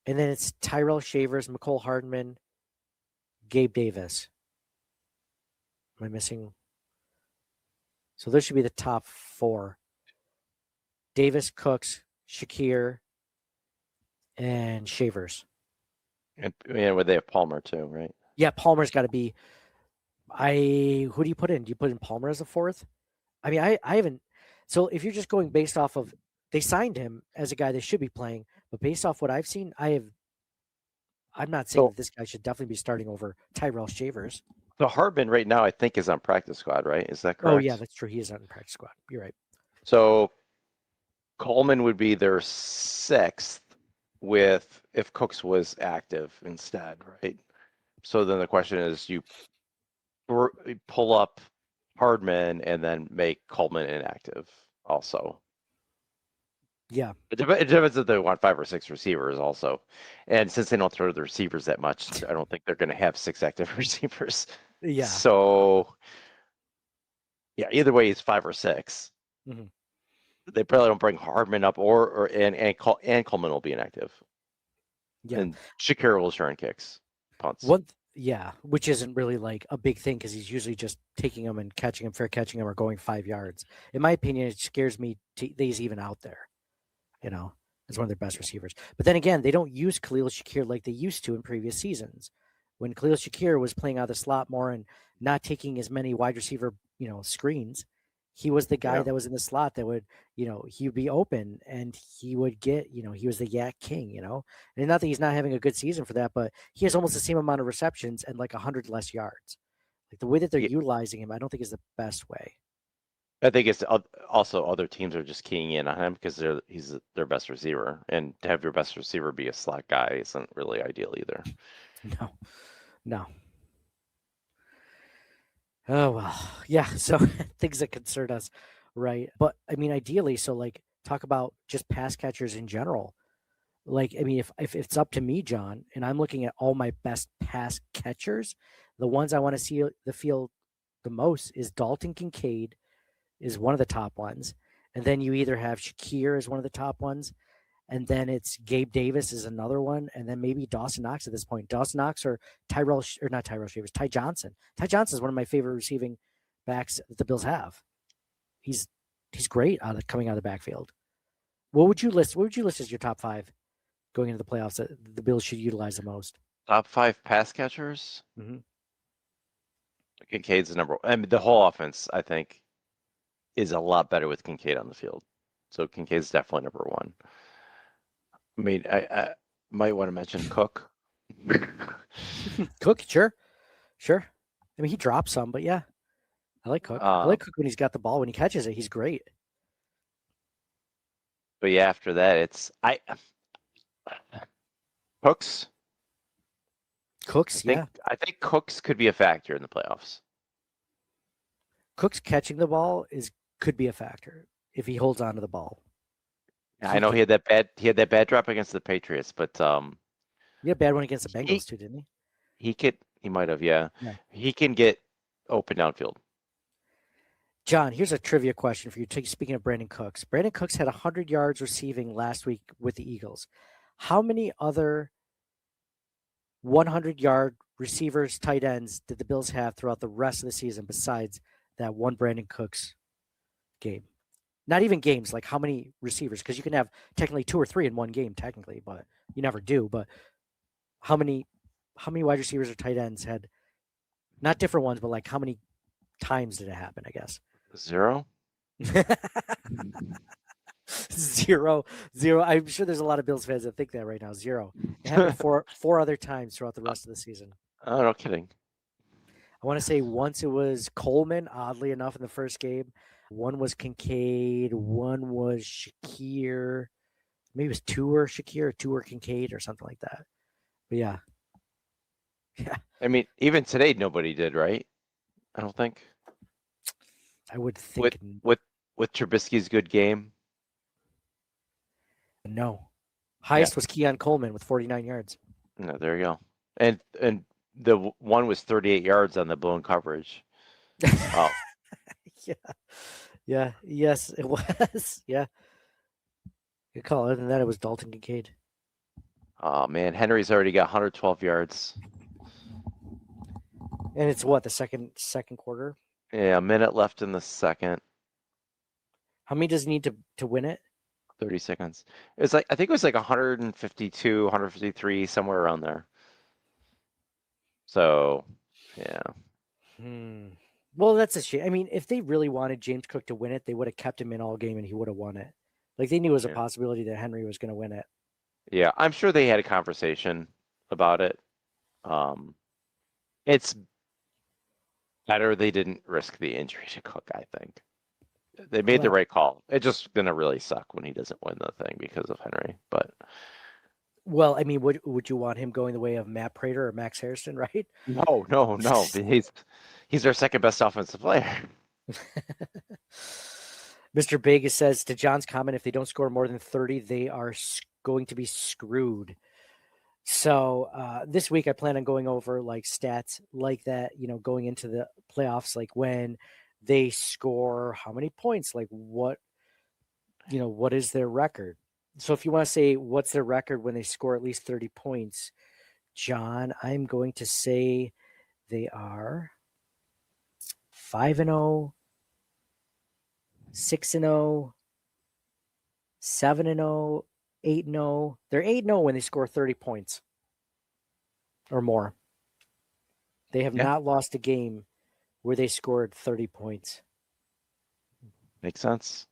and then it's Tyrell Shavers, McCole Hardman, Gabe Davis. Am I missing? So those should be the top 4. Davis, Cooks, Shakir, and Shavers. And would they have Palmer too, right? Yeah, Palmer's got to be. Who do you put in? Do you put in Palmer as a 4th? I mean, I haven't. So if you're just going based off of, they signed him as a guy that should be playing, but based off what I've seen, I'm not saying that this guy should definitely be starting over Tyrell Shavers. So Hardman right now, I think, is on practice squad, right? Is that correct? Oh yeah, that's true. He is on practice squad. You're right. So Coleman would be their 6th if Cooks was active instead, right? So then the question is, you pull up Hardman and then make Coleman inactive also. Yeah. It depends if they want 5 or 6 receivers also. And since they don't throw the receivers that much, I don't think they're going to have 6 active receivers. Yeah. So, yeah, either way, it's 5 or 6. Mm-hmm. They probably don't bring Hardman up, and Coleman will be inactive. Yeah. And Shakir will return kicks, punts. Which isn't really like a big thing, because he's usually just taking them and fair catching them, or going 5 yards. In my opinion, it scares me that he's even out there. As as one of their best receivers. But then again, they don't use Khalil Shakir like they used to in previous seasons. When Khalil Shakir was playing out of the slot more and not taking as many wide receiver, screens, he was the guy that was in the slot that would, he would be open and he would get, he was the yak king, and not that he's not having a good season for that, but he has almost the same amount of receptions and like 100 less yards. Like the way that they're utilizing him, I don't think is the best way. I think it's also other teams are just keying in on him because he's their best receiver, and to have your best receiver be a slot guy isn't really ideal either. No. Oh, well, yeah. So things that concern us, right? But I mean, ideally, so like talk about just pass catchers in general. Like, I mean, if it's up to me, John, and I'm looking at all my best pass catchers, the ones I want to see the field the most is Dalton Kincaid is one of the top ones. And then you either have Shakir as one of the top ones, and then it's Gabe Davis is another one, and then maybe Dawson Knox at this point. Dawson Knox or not Tyrell Shavers, Ty Johnson. Ty Johnson is one of my favorite receiving backs that the Bills have. He's great coming out of the backfield. What would you list as your top 5 going into the playoffs that the Bills should utilize the most? Top 5 pass catchers. Mm-hmm. Kincaid's the number. I mean, the whole offense, I think, is a lot better with Kincaid on the field. So Kincaid's definitely number 1. I mean, I might want to mention Cook. Cook, sure. I mean, he drops some, but yeah, I like Cook. I like Cook when he's got the ball. When he catches it, he's great. But yeah, after that, it's Cooks. Yeah. I think Cooks could be a factor in the playoffs. Cooks catching the ball could be a factor if he holds on to the ball. I know he had that bad drop against the Patriots, but he had a bad one against the Bengals too, didn't he? He might have, yeah. He can get open downfield. John, here's a trivia question for you. Speaking of Brandon Cooks, Brandon Cooks had 100 yards receiving last week with the Eagles. How many other 100-yard receivers, tight ends did the Bills have throughout the rest of the season besides that one Brandon Cooks game? Not even games, like how many receivers? Because you can have technically 2 or 3 in one game, technically, but you never do. But how many wide receivers or tight ends had, not different ones, but like how many times did it happen, I guess? 0? 0. I'm sure there's a lot of Bills fans that think that right now. 0. It happened four other times throughout the rest of the season. Oh, no kidding. I want to say once it was Coleman, oddly enough, in the first game. One was Kincaid. One was Shakir. Maybe it was 2 or Shakir, 2 or Kincaid, or something like that. But yeah. I mean, even today, nobody did, right? I don't think. I would think with Trubisky's good game. No. Highest was Keon Coleman with 49 yards. No, there you go. And the one was 38 yards on the blown coverage. Oh. Yeah. Yes, it was. Yeah. Good call. Other than that, it was Dalton Kincaid. Oh man, Henry's already got 112 yards. And it's what, the second quarter? Yeah, a minute left in the second. How many does he need to win it? 30 seconds. It's like, I think it was like 152, 153, somewhere around there. So, yeah. Well, that's a shame. I mean, if they really wanted James Cook to win it, they would have kept him in all game and he would have won it. Like they knew it was a possibility that Henry was going to win it. Yeah, I'm sure they had a conversation about it. It's better they didn't risk the injury to Cook, I think. They made the right call. It's just going to really suck when he doesn't win the thing because of Henry. But well, I mean, would you want him going the way of Matt Prater or Max Harrison, right? No. He's their second best offensive player. Mr. Big says to John's comment, if they don't score more than 30, they are going to be screwed. So this week I plan on going over like stats like that, going into the playoffs, like when they score how many points, like what is their record? So if you want to say what's their record when they score at least 30 points, John, I'm going to say they are 5-0, 6-0, 7-0, 8-0. They're 8-0 when they score 30 points or more. They have Yeah. not lost a game where they scored 30 points. Makes sense.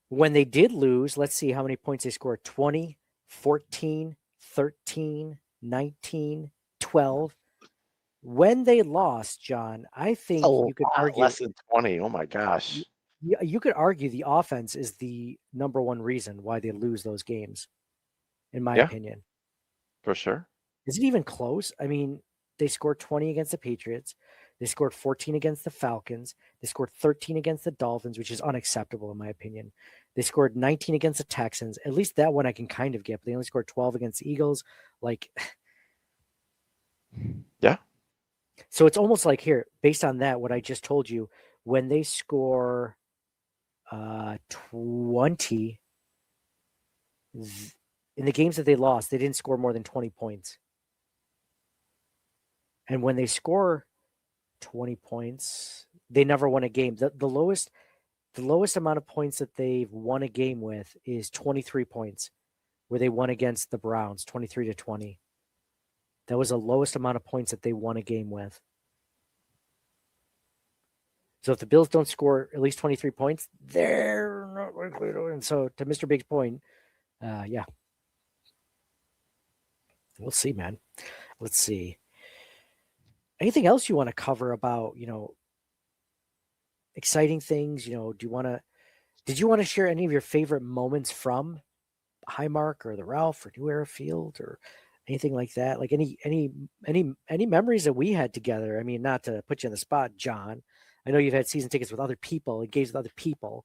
When they did lose, let's see how many points they scored. 20, 14, 13, 19, 12. When they lost, John, I think you could argue less than 20. Oh my gosh. you could argue the offense is the number one reason why they lose those games, in my Yeah. opinion. For sure. Is it even close? I mean, they scored 20 against the Patriots. They scored 14 against the Falcons. They scored 13 against the Dolphins, which is unacceptable in my opinion. They scored 19 against the Texans. At least that one I can kind of get, but they only scored 12 against the Eagles. Like, Yeah. so it's almost like here, based on that, what I just told you, when they score 20 in the games that they lost, they didn't score more than 20 points. And when they score 20 points, they never won a game. The lowest amount of points that they've won a game with is 23 points, where they won against the Browns, 23-20. That was the lowest amount of points that they won a game with. So if the Bills don't score at least 23 points, they're not likely to win. So to Mr. Big's point, yeah. We'll see, man. Let's see. Anything else you want to cover about, exciting things? Did you want to share any of your favorite moments from Highmark or the Ralph or New Era Field or anything like that? Like any memories that we had together? I mean, not to put you on the spot, John. I know you've had season tickets with other people, engaged with other people,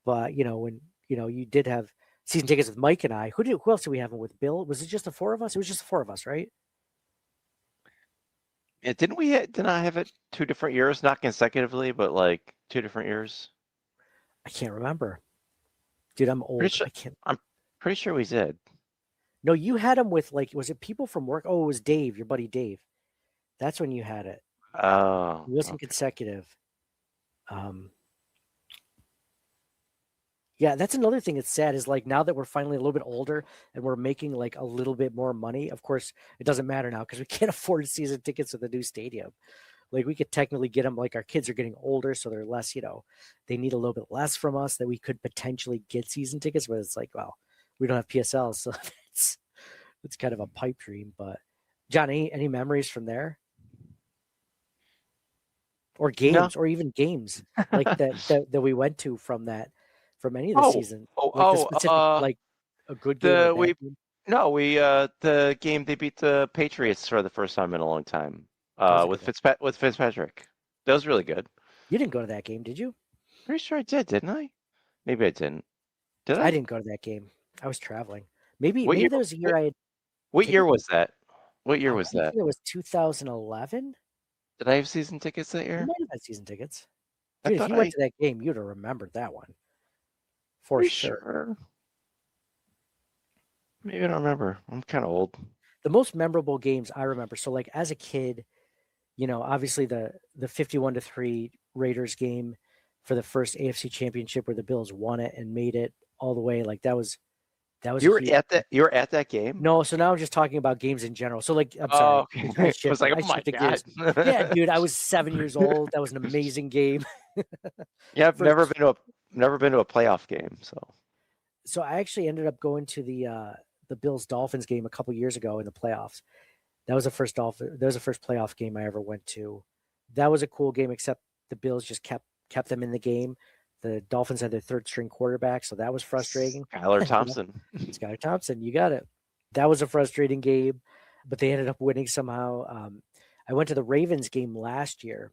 but when you did have season tickets with Mike and I. Who else did we have with Bill? Was it just the four of us? It was just the four of us, right? Yeah, didn't I have it 2 different years, not consecutively, but like 2 different years? I can't remember. Dude, I'm old. I'm pretty sure we did. No, you had them with was it people from work? Oh, it was Dave, your buddy Dave. That's when you had it. Oh. It wasn't consecutive. Yeah, that's another thing that's sad is now that we're finally a little bit older and we're making a little bit more money. Of course, it doesn't matter now because we can't afford season tickets with a new stadium. We could technically get them. Our kids are getting older, so they're less. They need a little bit less from us that we could potentially get season tickets. But it's well, we don't have PSL, so it's kind of a pipe dream. But John, any memories from there? Or games, or even games that we went to from any of the season. A good game. The game they beat the Patriots for the first time in a long time. With Fitzpatrick. That was really good. You didn't go to that game, did you? Pretty sure I did, didn't I? Maybe I didn't. Did I? I didn't go to that game. I was traveling. Maybe there was a year I had. What year was that? What year was that? It was 2011. Did I have season tickets that year? You might have had season tickets. Dude, if you went to that game, you'd have remembered that one. For sure. Maybe I don't remember. I'm kind of old. The most memorable games I remember. So as a kid, obviously the 51-3 Raiders game for the first AFC Championship where the Bills won it and made it all the way. That was you were at that game? No, so now I'm just talking about games in general. So I'm sorry. Oh, okay. I was like, oh my God. Yeah, dude, I was 7 years old. That was an amazing game. Yeah, I've never been to a playoff game, So I actually ended up going to the Bills Dolphins game a couple years ago in the playoffs. That was the first playoff game I ever went to. That was a cool game, except the Bills just kept them in the game. The Dolphins had their third string quarterback, so that was frustrating. Skylar Thompson. Skylar Thompson, you got it. That was a frustrating game, but they ended up winning somehow. I went to the Ravens game last year,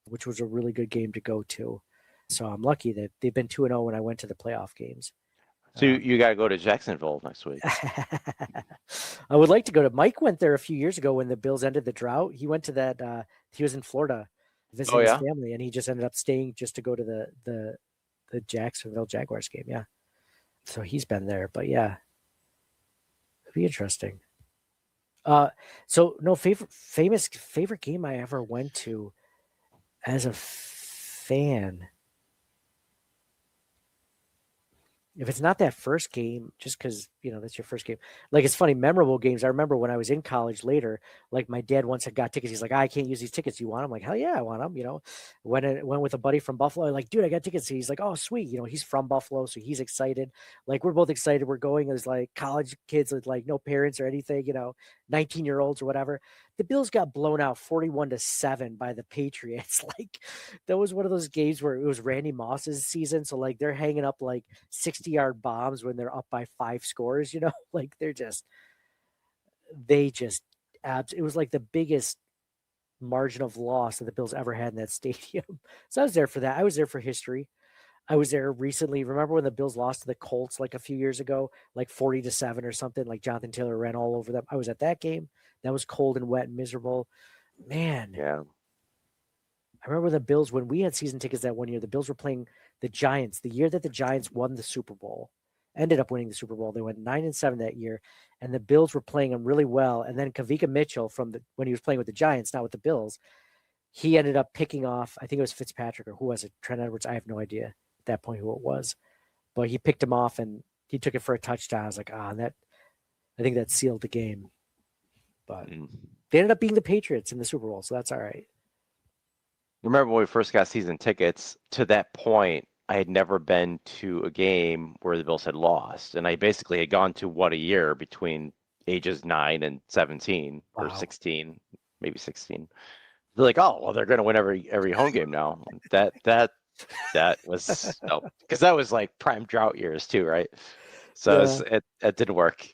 which was a really good game to go to. So I'm lucky that they've been 2-0 when I went to the playoff games. So you got to go to Jacksonville next week. I would like to go to. Mike went there a few years ago when the Bills ended the drought. He went to that. He was in Florida visiting his family, and he just ended up staying just to go to the Jacksonville Jaguars game. Yeah, so he's been there. But yeah, it'd be interesting. So no favorite game I ever went to as a fan. if it's not that first game, just because, that's your first game. Like, it's funny, memorable games. I remember when I was in college later, like my dad once had got tickets. He's like, I can't use these tickets. You want them? I'm like, hell yeah, I want them. Went with a buddy from Buffalo. I'm like, dude, I got tickets. He's like, oh, sweet. He's from Buffalo, so he's excited. Like, we're both excited. We're going as like college kids with like no parents or anything, 19-year-olds or whatever. The Bills got blown out 41-7 by the Patriots. Like, that was one of those games where it was Randy Moss's season. So like they're hanging up like 60-yard bombs when they're up by 5 scores, like it was like the biggest margin of loss that the Bills ever had in that stadium. So I was there for that. I was there for history. I was there recently. Remember when the Bills lost to the Colts like a few years ago, like 40-7 or something, like Jonathan Taylor ran all over them. I was at that game. That was cold and wet and miserable. Man. Yeah. I remember the Bills, when we had season tickets that one year, the Bills were playing the Giants. The year that the Giants won the Super Bowl, ended up winning the Super Bowl. They went 9-7 that year, and the Bills were playing them really well. And then Kavika Mitchell, when he was playing with the Giants, not with the Bills, he ended up picking off, I think it was Fitzpatrick or who was it? Trent Edwards. I have no idea at that point who it was, but he picked him off and he took it for a touchdown. I was like, I think that sealed the game. But they ended up being the Patriots in the Super Bowl, so that's all right. Remember when we first got season tickets, to that point, I had never been to a game where the Bills had lost. And I basically had gone to one a year between ages 9 and 17 or 16, maybe 16. They're like, oh, well, they're going to win every home game now. That was, because that was like prime drought years too, right? So it didn't work.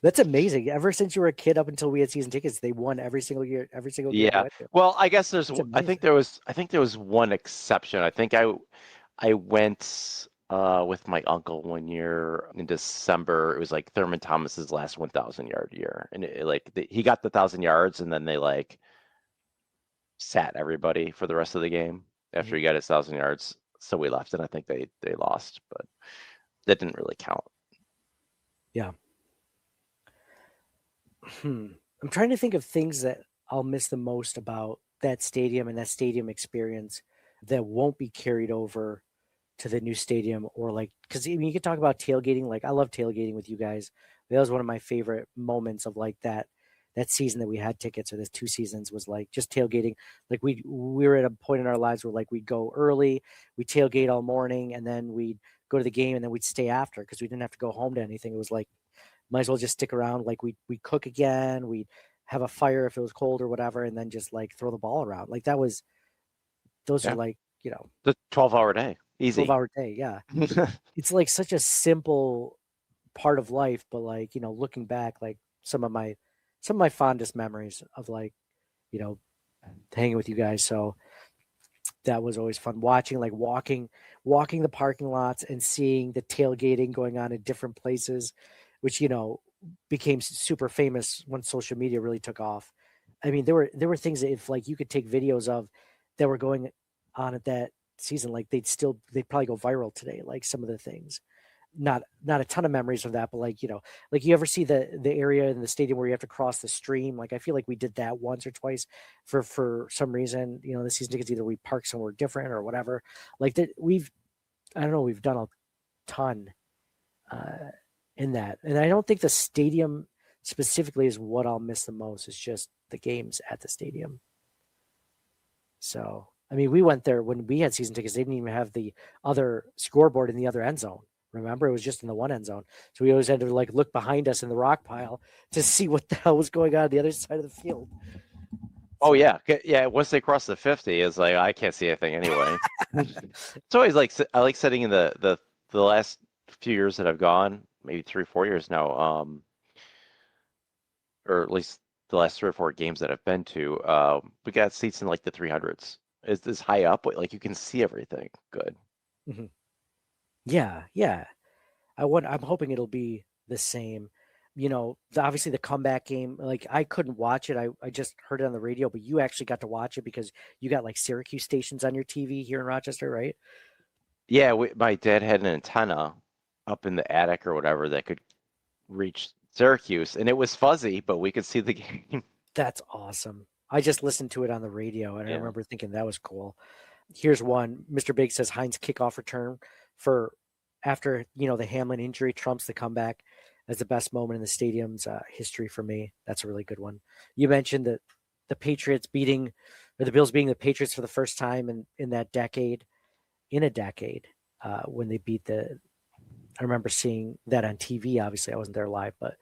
That's amazing. Ever since you were a kid up until we had season tickets, they won every single year, every single game. Yeah. Well, I guess I think there was one exception. I think I went with my uncle one year in December. It was like Thurman Thomas's last 1,000-yard year, and he got the 1,000 yards, and then they like sat everybody for the rest of the game after he got his 1,000 yards. So we left, and I think they lost, but that didn't really count. Yeah. I'm trying to think of things that I'll miss the most about that stadium and that stadium experience that won't be carried over to the new stadium, or like, because you could talk about tailgating. Like, I love tailgating with you guys. That was one of my favorite moments of like that season that we had tickets, or this 2 seasons, was like just tailgating. Like we were at a point in our lives where like we'd go early, we'd tailgate all morning, and then we'd go to the game, and then we'd stay after because we didn't have to go home to anything. It was like, might as well just stick around. Like we'd cook again, we'd have a fire if it was cold or whatever, and then just like throw the ball around. Like those are like, the 12-hour day, easy 12-hour day. Yeah. It's like such a simple part of life, but like, looking back, like some of my fondest memories of like, hanging with you guys. So that was always fun, watching, like walking the parking lots and seeing the tailgating going on in different places, which, became super famous when social media really took off. I mean, there were things that if like you could take videos of that were going on at that season, like they'd probably go viral today. Like some of the things, not a ton of memories of that, but like, like you ever see the area in the stadium where you have to cross the stream? Like, I feel like we did that once or twice for some reason, the season tickets, either we parked somewhere different or whatever. Like that we've done a ton, in that. And I don't think the stadium specifically is what I'll miss the most. It's just the games at the stadium. So, I mean, we went there when we had season tickets. They didn't even have the other scoreboard in the other end zone. Remember, it was just in the one end zone. So we always had to like look behind us in the rock pile to see what the hell was going on the other side of the field. Oh yeah. Once they cross the 50, it's like I can't see anything anyway. It's always like I like sitting in the last few years that I've gone, maybe 3-4 years now, or at least the last 3 or 4 games that I've been to. We got seats in like the 300s. It's this high up, like you can see everything good. Mm-hmm. Yeah. I'm hoping it'll be the same. Obviously the comeback game, like I couldn't watch it. I just heard it on the radio, but you actually got to watch it because you got like Syracuse stations on your TV here in Rochester, right? Yeah, my dad had an antenna up in the attic or whatever that could reach Syracuse, and it was fuzzy, but we could see the game. That's awesome. I just listened to it on the radio, and I remember thinking that was cool. Here's one. Mr. Big says Heinz kickoff return for after, the Hamlin injury trumps the comeback as the best moment in the stadium's history for me. That's a really good one. You mentioned that the Patriots beating, or the Bills beating the Patriots for the first time in that decade, when they beat I remember seeing that on TV. Obviously, I wasn't there live, but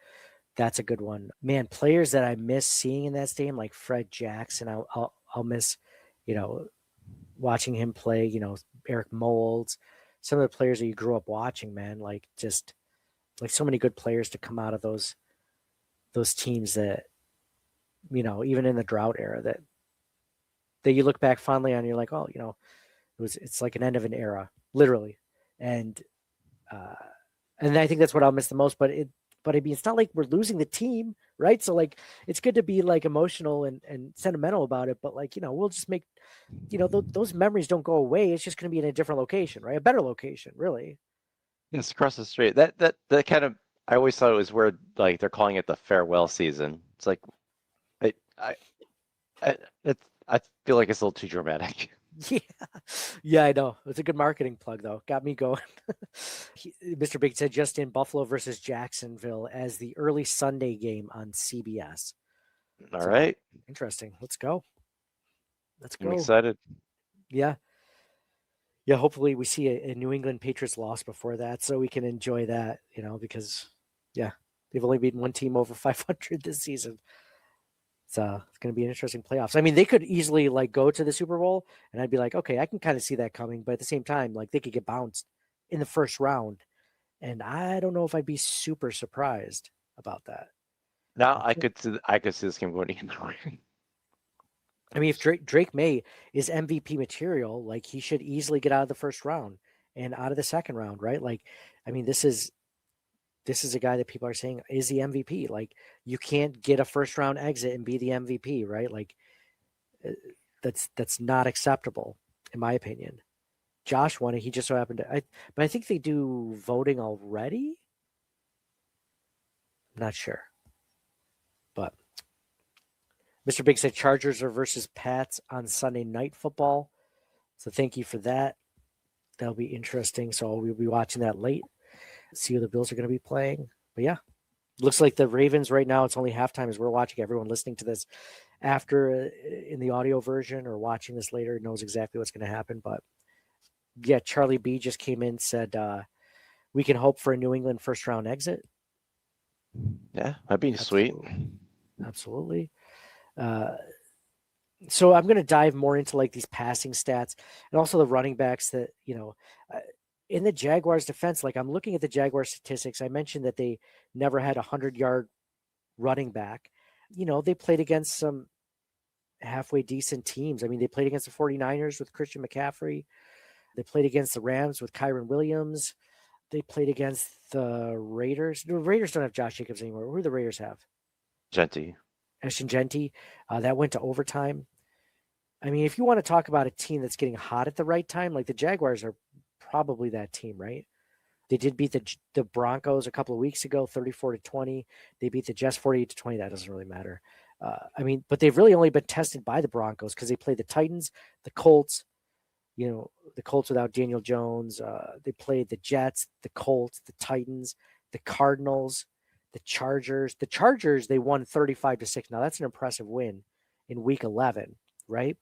that's a good one. Man, players that I miss seeing in that stadium, like Fred Jackson, I'll miss, watching him play. Eric Moulds, some of the players that you grew up watching, man. Like just like so many good players to come out of those teams that, even in the drought era that you look back fondly on. And you're like, oh, it's like an end of an era, literally, and I think that's what I'll miss the most. But I mean, it's not like we're losing the team, right? So like, it's good to be like emotional and sentimental about it. But like, we'll just make, those memories don't go away. It's just going to be in a different location, right? A better location, really. It's across the street. That kind of, I always thought it was weird. Like they're calling it the farewell season. It's like, I feel like it's a little too dramatic. Yeah, I know. It's a good marketing plug, though. Got me going. Mr. Big said just in Buffalo versus Jacksonville as the early Sunday game on CBS. All right. Interesting. Let's go. I'm excited. Yeah. Yeah, hopefully we see a New England Patriots loss before that so we can enjoy that, because, yeah, they've only beaten one team over 500 this season. It's going to be an interesting playoffs. I mean, they could easily like go to the Super Bowl and I'd be like, okay, I can kind of see that coming. But at the same time, like they could get bounced in the first round. And I don't know if I'd be super surprised about that. Now I could see this game going either way. I mean, if Drake May is MVP material, like he should easily get out of the first round and out of the second round, right? Like, I mean, this is a guy that people are saying is the MVP. Like, you can't get a first round exit and be the MVP, right? Like, that's not acceptable, in my opinion. Josh won it. He just so happened to. But I think they do voting already. I'm not sure, but Mr. Big said Chargers are versus Pats on Sunday Night Football. So thank you for that. That'll be interesting. So we'll be watching that late. See who the Bills are going to be playing. But yeah, looks like the Ravens right now, it's only halftime as we're watching. Everyone listening to this after in the audio version or watching this later knows exactly what's going to happen. But yeah, Charlie B just came in, said we can hope for a New England first round exit. Yeah, that'd be sweet. Absolutely. So I'm going to dive more into like these passing stats and also the running backs that, in the Jaguars defense. Like I'm looking at the Jaguars statistics. I mentioned that they never had 100-yard running back. They played against some halfway decent teams. I mean, they played against the 49ers with Christian McCaffrey. They played against the Rams with Kyron Williams. They played against the Raiders. The Raiders don't have Josh Jacobs anymore. Who do the Raiders have? Genty. Ashton Genty. That went to overtime. I mean, if you want to talk about a team that's getting hot at the right time, like the Jaguars are probably that team, right? They did beat the Broncos a couple of weeks ago, 34-20. They beat the Jets 48-20. That doesn't really matter. I mean, but they've really only been tested by the Broncos because they played the Titans, the Colts, the Colts without Daniel Jones. They played the Jets, the Colts, the Titans, the Cardinals, the Chargers. The Chargers, they won 35-6. Now that's an impressive win in week 11, right?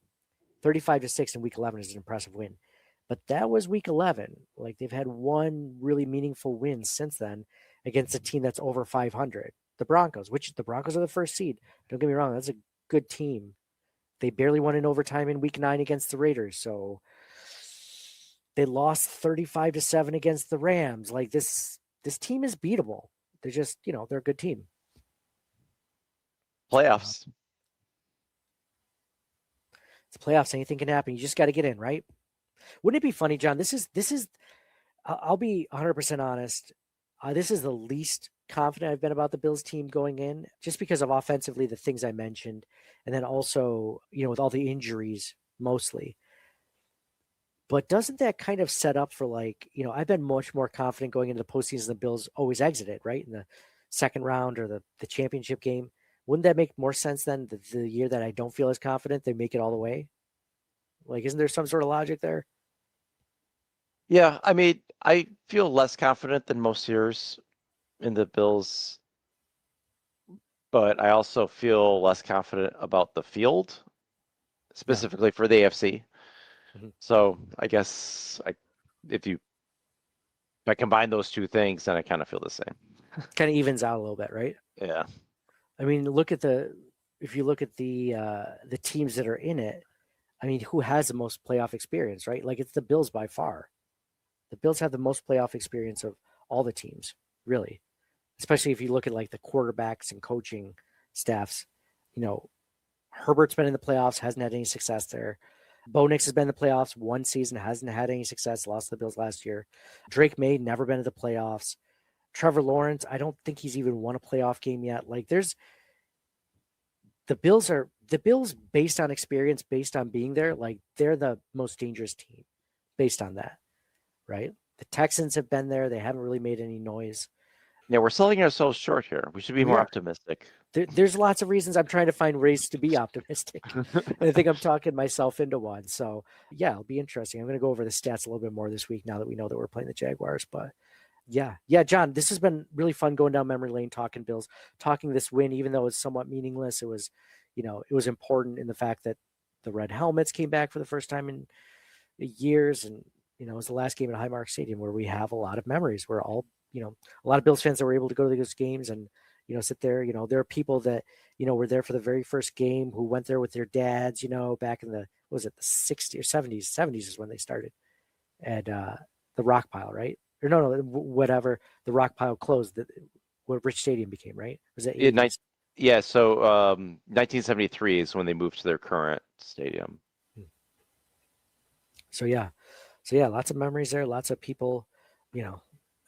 35-6 in week 11 is an impressive win. But that was week 11. Like they've had one really meaningful win since then against a team that's over 500, the Broncos, which the Broncos are the first seed. Don't get me wrong. That's a good team. They barely won in overtime in week 9 against the Raiders. So they lost 35-7 against the Rams. Like this team is beatable. They're just, they're a good team. Playoffs. It's playoffs. Anything can happen. You just got to get in, right? Wouldn't it be funny, John? This is. I'll be 100% honest. This is the least confident I've been about the Bills team going in, just because of offensively the things I mentioned, and then also with all the injuries mostly. But doesn't that kind of set up for I've been much more confident going into the postseason. The Bills always exited right in the second round or the championship game. Wouldn't that make more sense than the year that I don't feel as confident they make it all the way? Like, isn't there some sort of logic there? Yeah, I mean, I feel less confident than most years in the Bills, but I also feel less confident about the field, specifically for the AFC. Mhm. So I guess if I combine those two things, then I kind of feel the same. Kind of evens out a little bit, right? Yeah. I mean, if you look at the teams that are in it, I mean, who has the most playoff experience, right? Like it's the Bills by far. The Bills have the most playoff experience of all the teams, really. Especially if you look at like the quarterbacks and coaching staffs. You know, Herbert's been in the playoffs, hasn't had any success there. Bo Nix has been in the playoffs one season, hasn't had any success, lost to the Bills last year. Drake May, never been to the playoffs. Trevor Lawrence, I don't think he's even won a playoff game yet. Like the Bills based on experience, based on being there, like they're the most dangerous team based on that, right? The Texans have been there. They haven't really made any noise. Yeah, we're selling ourselves short here. We should be We more are. optimistic. There's lots of reasons I'm trying to find ways to be optimistic. And I think I'm talking myself into one. So yeah, it'll be interesting. I'm going to go over the stats a little bit more this week now that we know that we're playing the Jaguars. But yeah, John, this has been really fun going down memory lane, talking Bills, talking this win, even though it's somewhat meaningless. It was, it was important in the fact that the red helmets came back for the first time in years, and it was the last game at Highmark Stadium where we have a lot of memories. We're all, a lot of Bills fans that were able to go to those games and sit there. There are people that were there for the very first game who went there with their dads. Back in the what was it, the 60s or 70s? 70s is when they started at the Rock Pile, right? Or no, whatever. The Rock Pile closed. What Rich Stadium became, right? Was it 80s? Yeah, so 1973 is when they moved to their current stadium. So yeah, lots of memories there. Lots of people,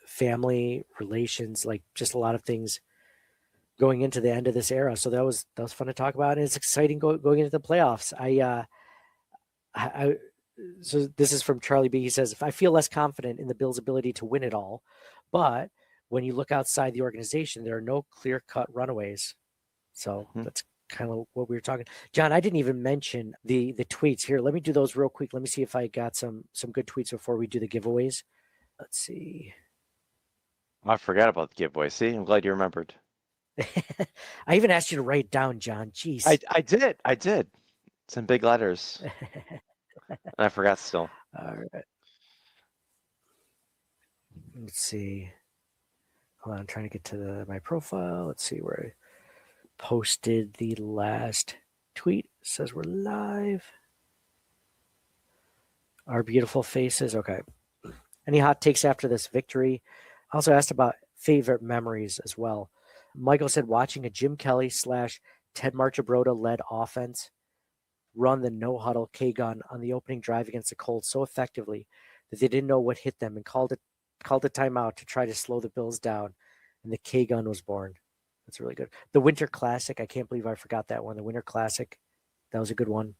family relations, like just a lot of things going into the end of this era. So that was fun to talk about, and it's exciting going into the playoffs. So this is from Charlie B. He says, "If I feel less confident in the Bills' ability to win it all, but when you look outside the organization, there are no clear-cut runaways." So that's kind of what we were talking. John, I didn't even mention the tweets here. Let me do those real quick. Let me see if I got some good tweets before we do the giveaways. Let's see. I forgot about the giveaway. See, I'm glad you remembered. I even asked you to write it down, John. Jeez. I did. It's in big letters. And I forgot still. All right. Let's see. Hold on, I'm trying to get to my profile. Let's see where I posted the last tweet. It says we're live. Our beautiful faces. Okay. Any hot takes after this victory? I also asked about favorite memories as well. Michael said watching a Jim Kelly / Ted Marchibroda led offense run the no huddle Keon on the opening drive against the Colts so effectively that they didn't know what hit them and called a timeout to try to slow the Bills down, and the Keon was born. That's really good. The Winter Classic, I can't believe I forgot that one. The Winter Classic, that was a good one.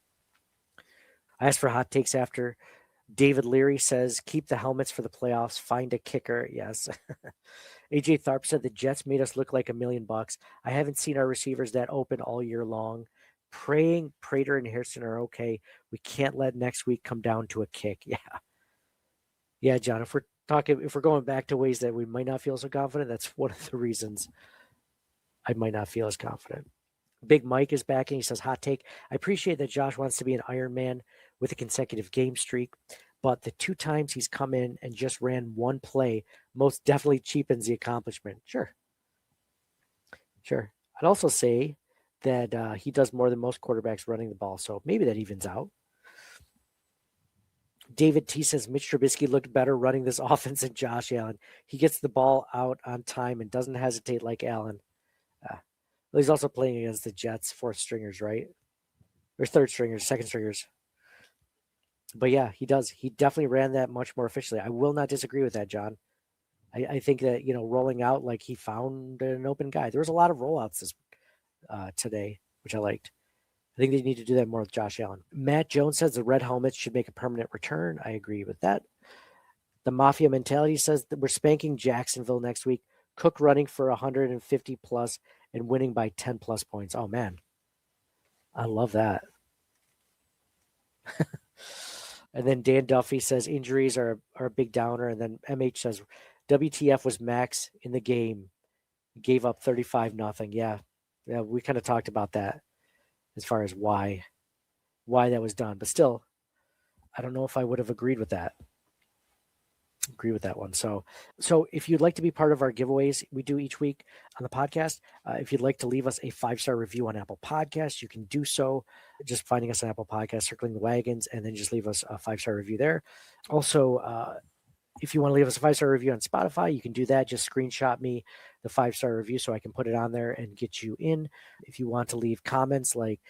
I asked for hot takes after. David Leary says, keep the helmets for the playoffs. Find a kicker. Yes. AJ Tharp said the Jets made us look like $1 million. I haven't seen our receivers that open all year long. Praying Prater and Hairston are okay. We can't let next week come down to a kick. Yeah. Yeah, John, if we're going back to ways that we might not feel so confident, that's one of the reasons I might not feel as confident. Big Mike is back and he says, hot take. I appreciate that Josh wants to be an Iron Man with a consecutive game streak, but the 2 times he's come in and just ran one play most definitely cheapens the accomplishment. Sure. I'd also say that he does more than most quarterbacks running the ball, so maybe that evens out. David T says Mitch Trubisky looked better running this offense than Josh Allen. He gets the ball out on time and doesn't hesitate like Allen. Well, he's also playing against the Jets, 4th stringers, right? Or 3rd stringers, 2nd stringers. But yeah, he does. He definitely ran that much more efficiently. I will not disagree with that, John. I think that, rolling out like he found an open guy. There was a lot of rollouts today, which I liked. I think they need to do that more with Josh Allen. Matt Jones says the red helmets should make a permanent return. I agree with that. The Mafia Mentality says that we're spanking Jacksonville next week. Cook running for 150 plus and winning by 10 plus points. Oh, man. I love that. And then Dan Duffy says injuries are a big downer. And then MH says WTF was Max in the game. Gave up 35-0. Yeah, we kind of talked about that as far as why that was done. But still, I don't know if I would have agreed with that. Agree with that one. So if you'd like to be part of our giveaways we do each week on the podcast, if you'd like to leave us a 5-star review on Apple Podcasts, you can do so. Just finding us on Apple Podcasts, Circling the Wagons, and then just leave us a 5-star review there. Also, if you want to leave us a 5-star review on Spotify, you can do that. Just screenshot me the 5-star review so I can put it on there and get you in. If you want to leave comments like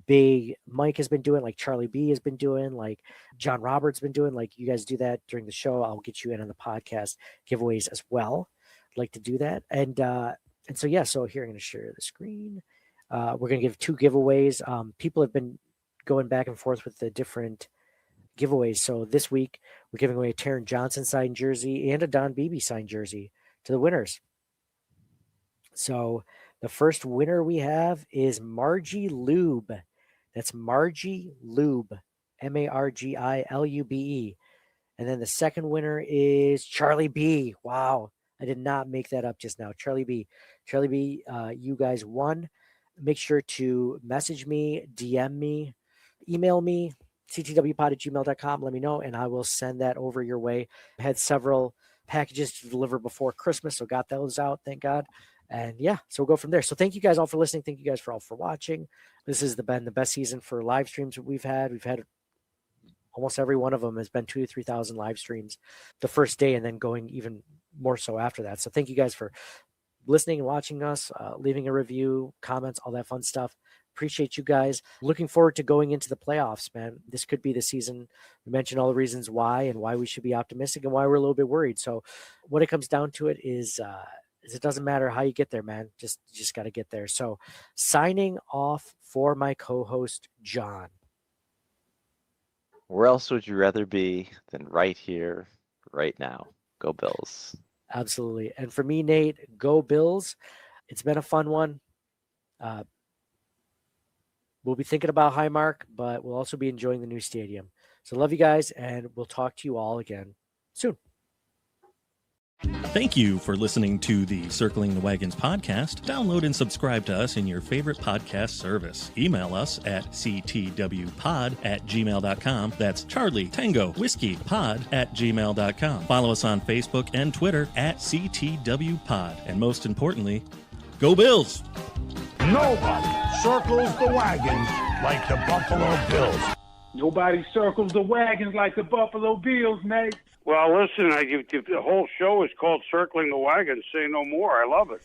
Big Mike has been doing, like Charlie B has been doing, like John Roberts been doing, like you guys do that during the show, I'll get you in on the podcast giveaways as well. I'd like to do that. And so here I'm going to share the screen. We're going to give 2 giveaways. People have been going back and forth with the different giveaways. So this week we're giving away a Taron Johnson signed jersey and a Don Beebe signed jersey to the winners. So the first winner we have is Margie Lube. That's Margie Lube, Margilube. And then the second winner is Charlie B. Wow, I did not make that up just now. Charlie B. You guys won. Make sure to message me, DM me, email me, ctwpod@gmail.com. Let me know, and I will send that over your way. I had several packages to deliver before Christmas, so got those out, thank God. And so we'll go from there. So thank you guys all for listening. Thank you guys all for watching. This has been the best season for live streams that we've had. We've had almost every one of them has been 2,000 to 3,000 live streams the first day and then going even more so after that. So thank you guys for listening and watching us, leaving a review, comments, all that fun stuff. Appreciate you guys. Looking forward to going into the playoffs, man. This could be the season. We mentioned all the reasons why and why we should be optimistic and why we're a little bit worried. So what it comes down to is it doesn't matter how you get there, man. You just got to get there. So signing off for my co-host, John. Where else would you rather be than right here, right now? Go Bills. Absolutely. And for me, Nate, go Bills. It's been a fun one. We'll be thinking about Highmark, but we'll also be enjoying the new stadium. So love you guys, and we'll talk to you all again soon. Thank you for listening to the Circling the Wagons podcast. Download and subscribe to us in your favorite podcast service. Email us at ctwpod@gmail.com. That's Charlie Tango Whiskey Pod@gmail.com. Follow us on Facebook and Twitter at CTWPod. And most importantly, go Bills! Nobody circles the wagons like the Buffalo Bills. Nobody circles the wagons like the Buffalo Bills, Nate. Well, listen, the whole show is called Circling the Wagons. Say no more. I love it.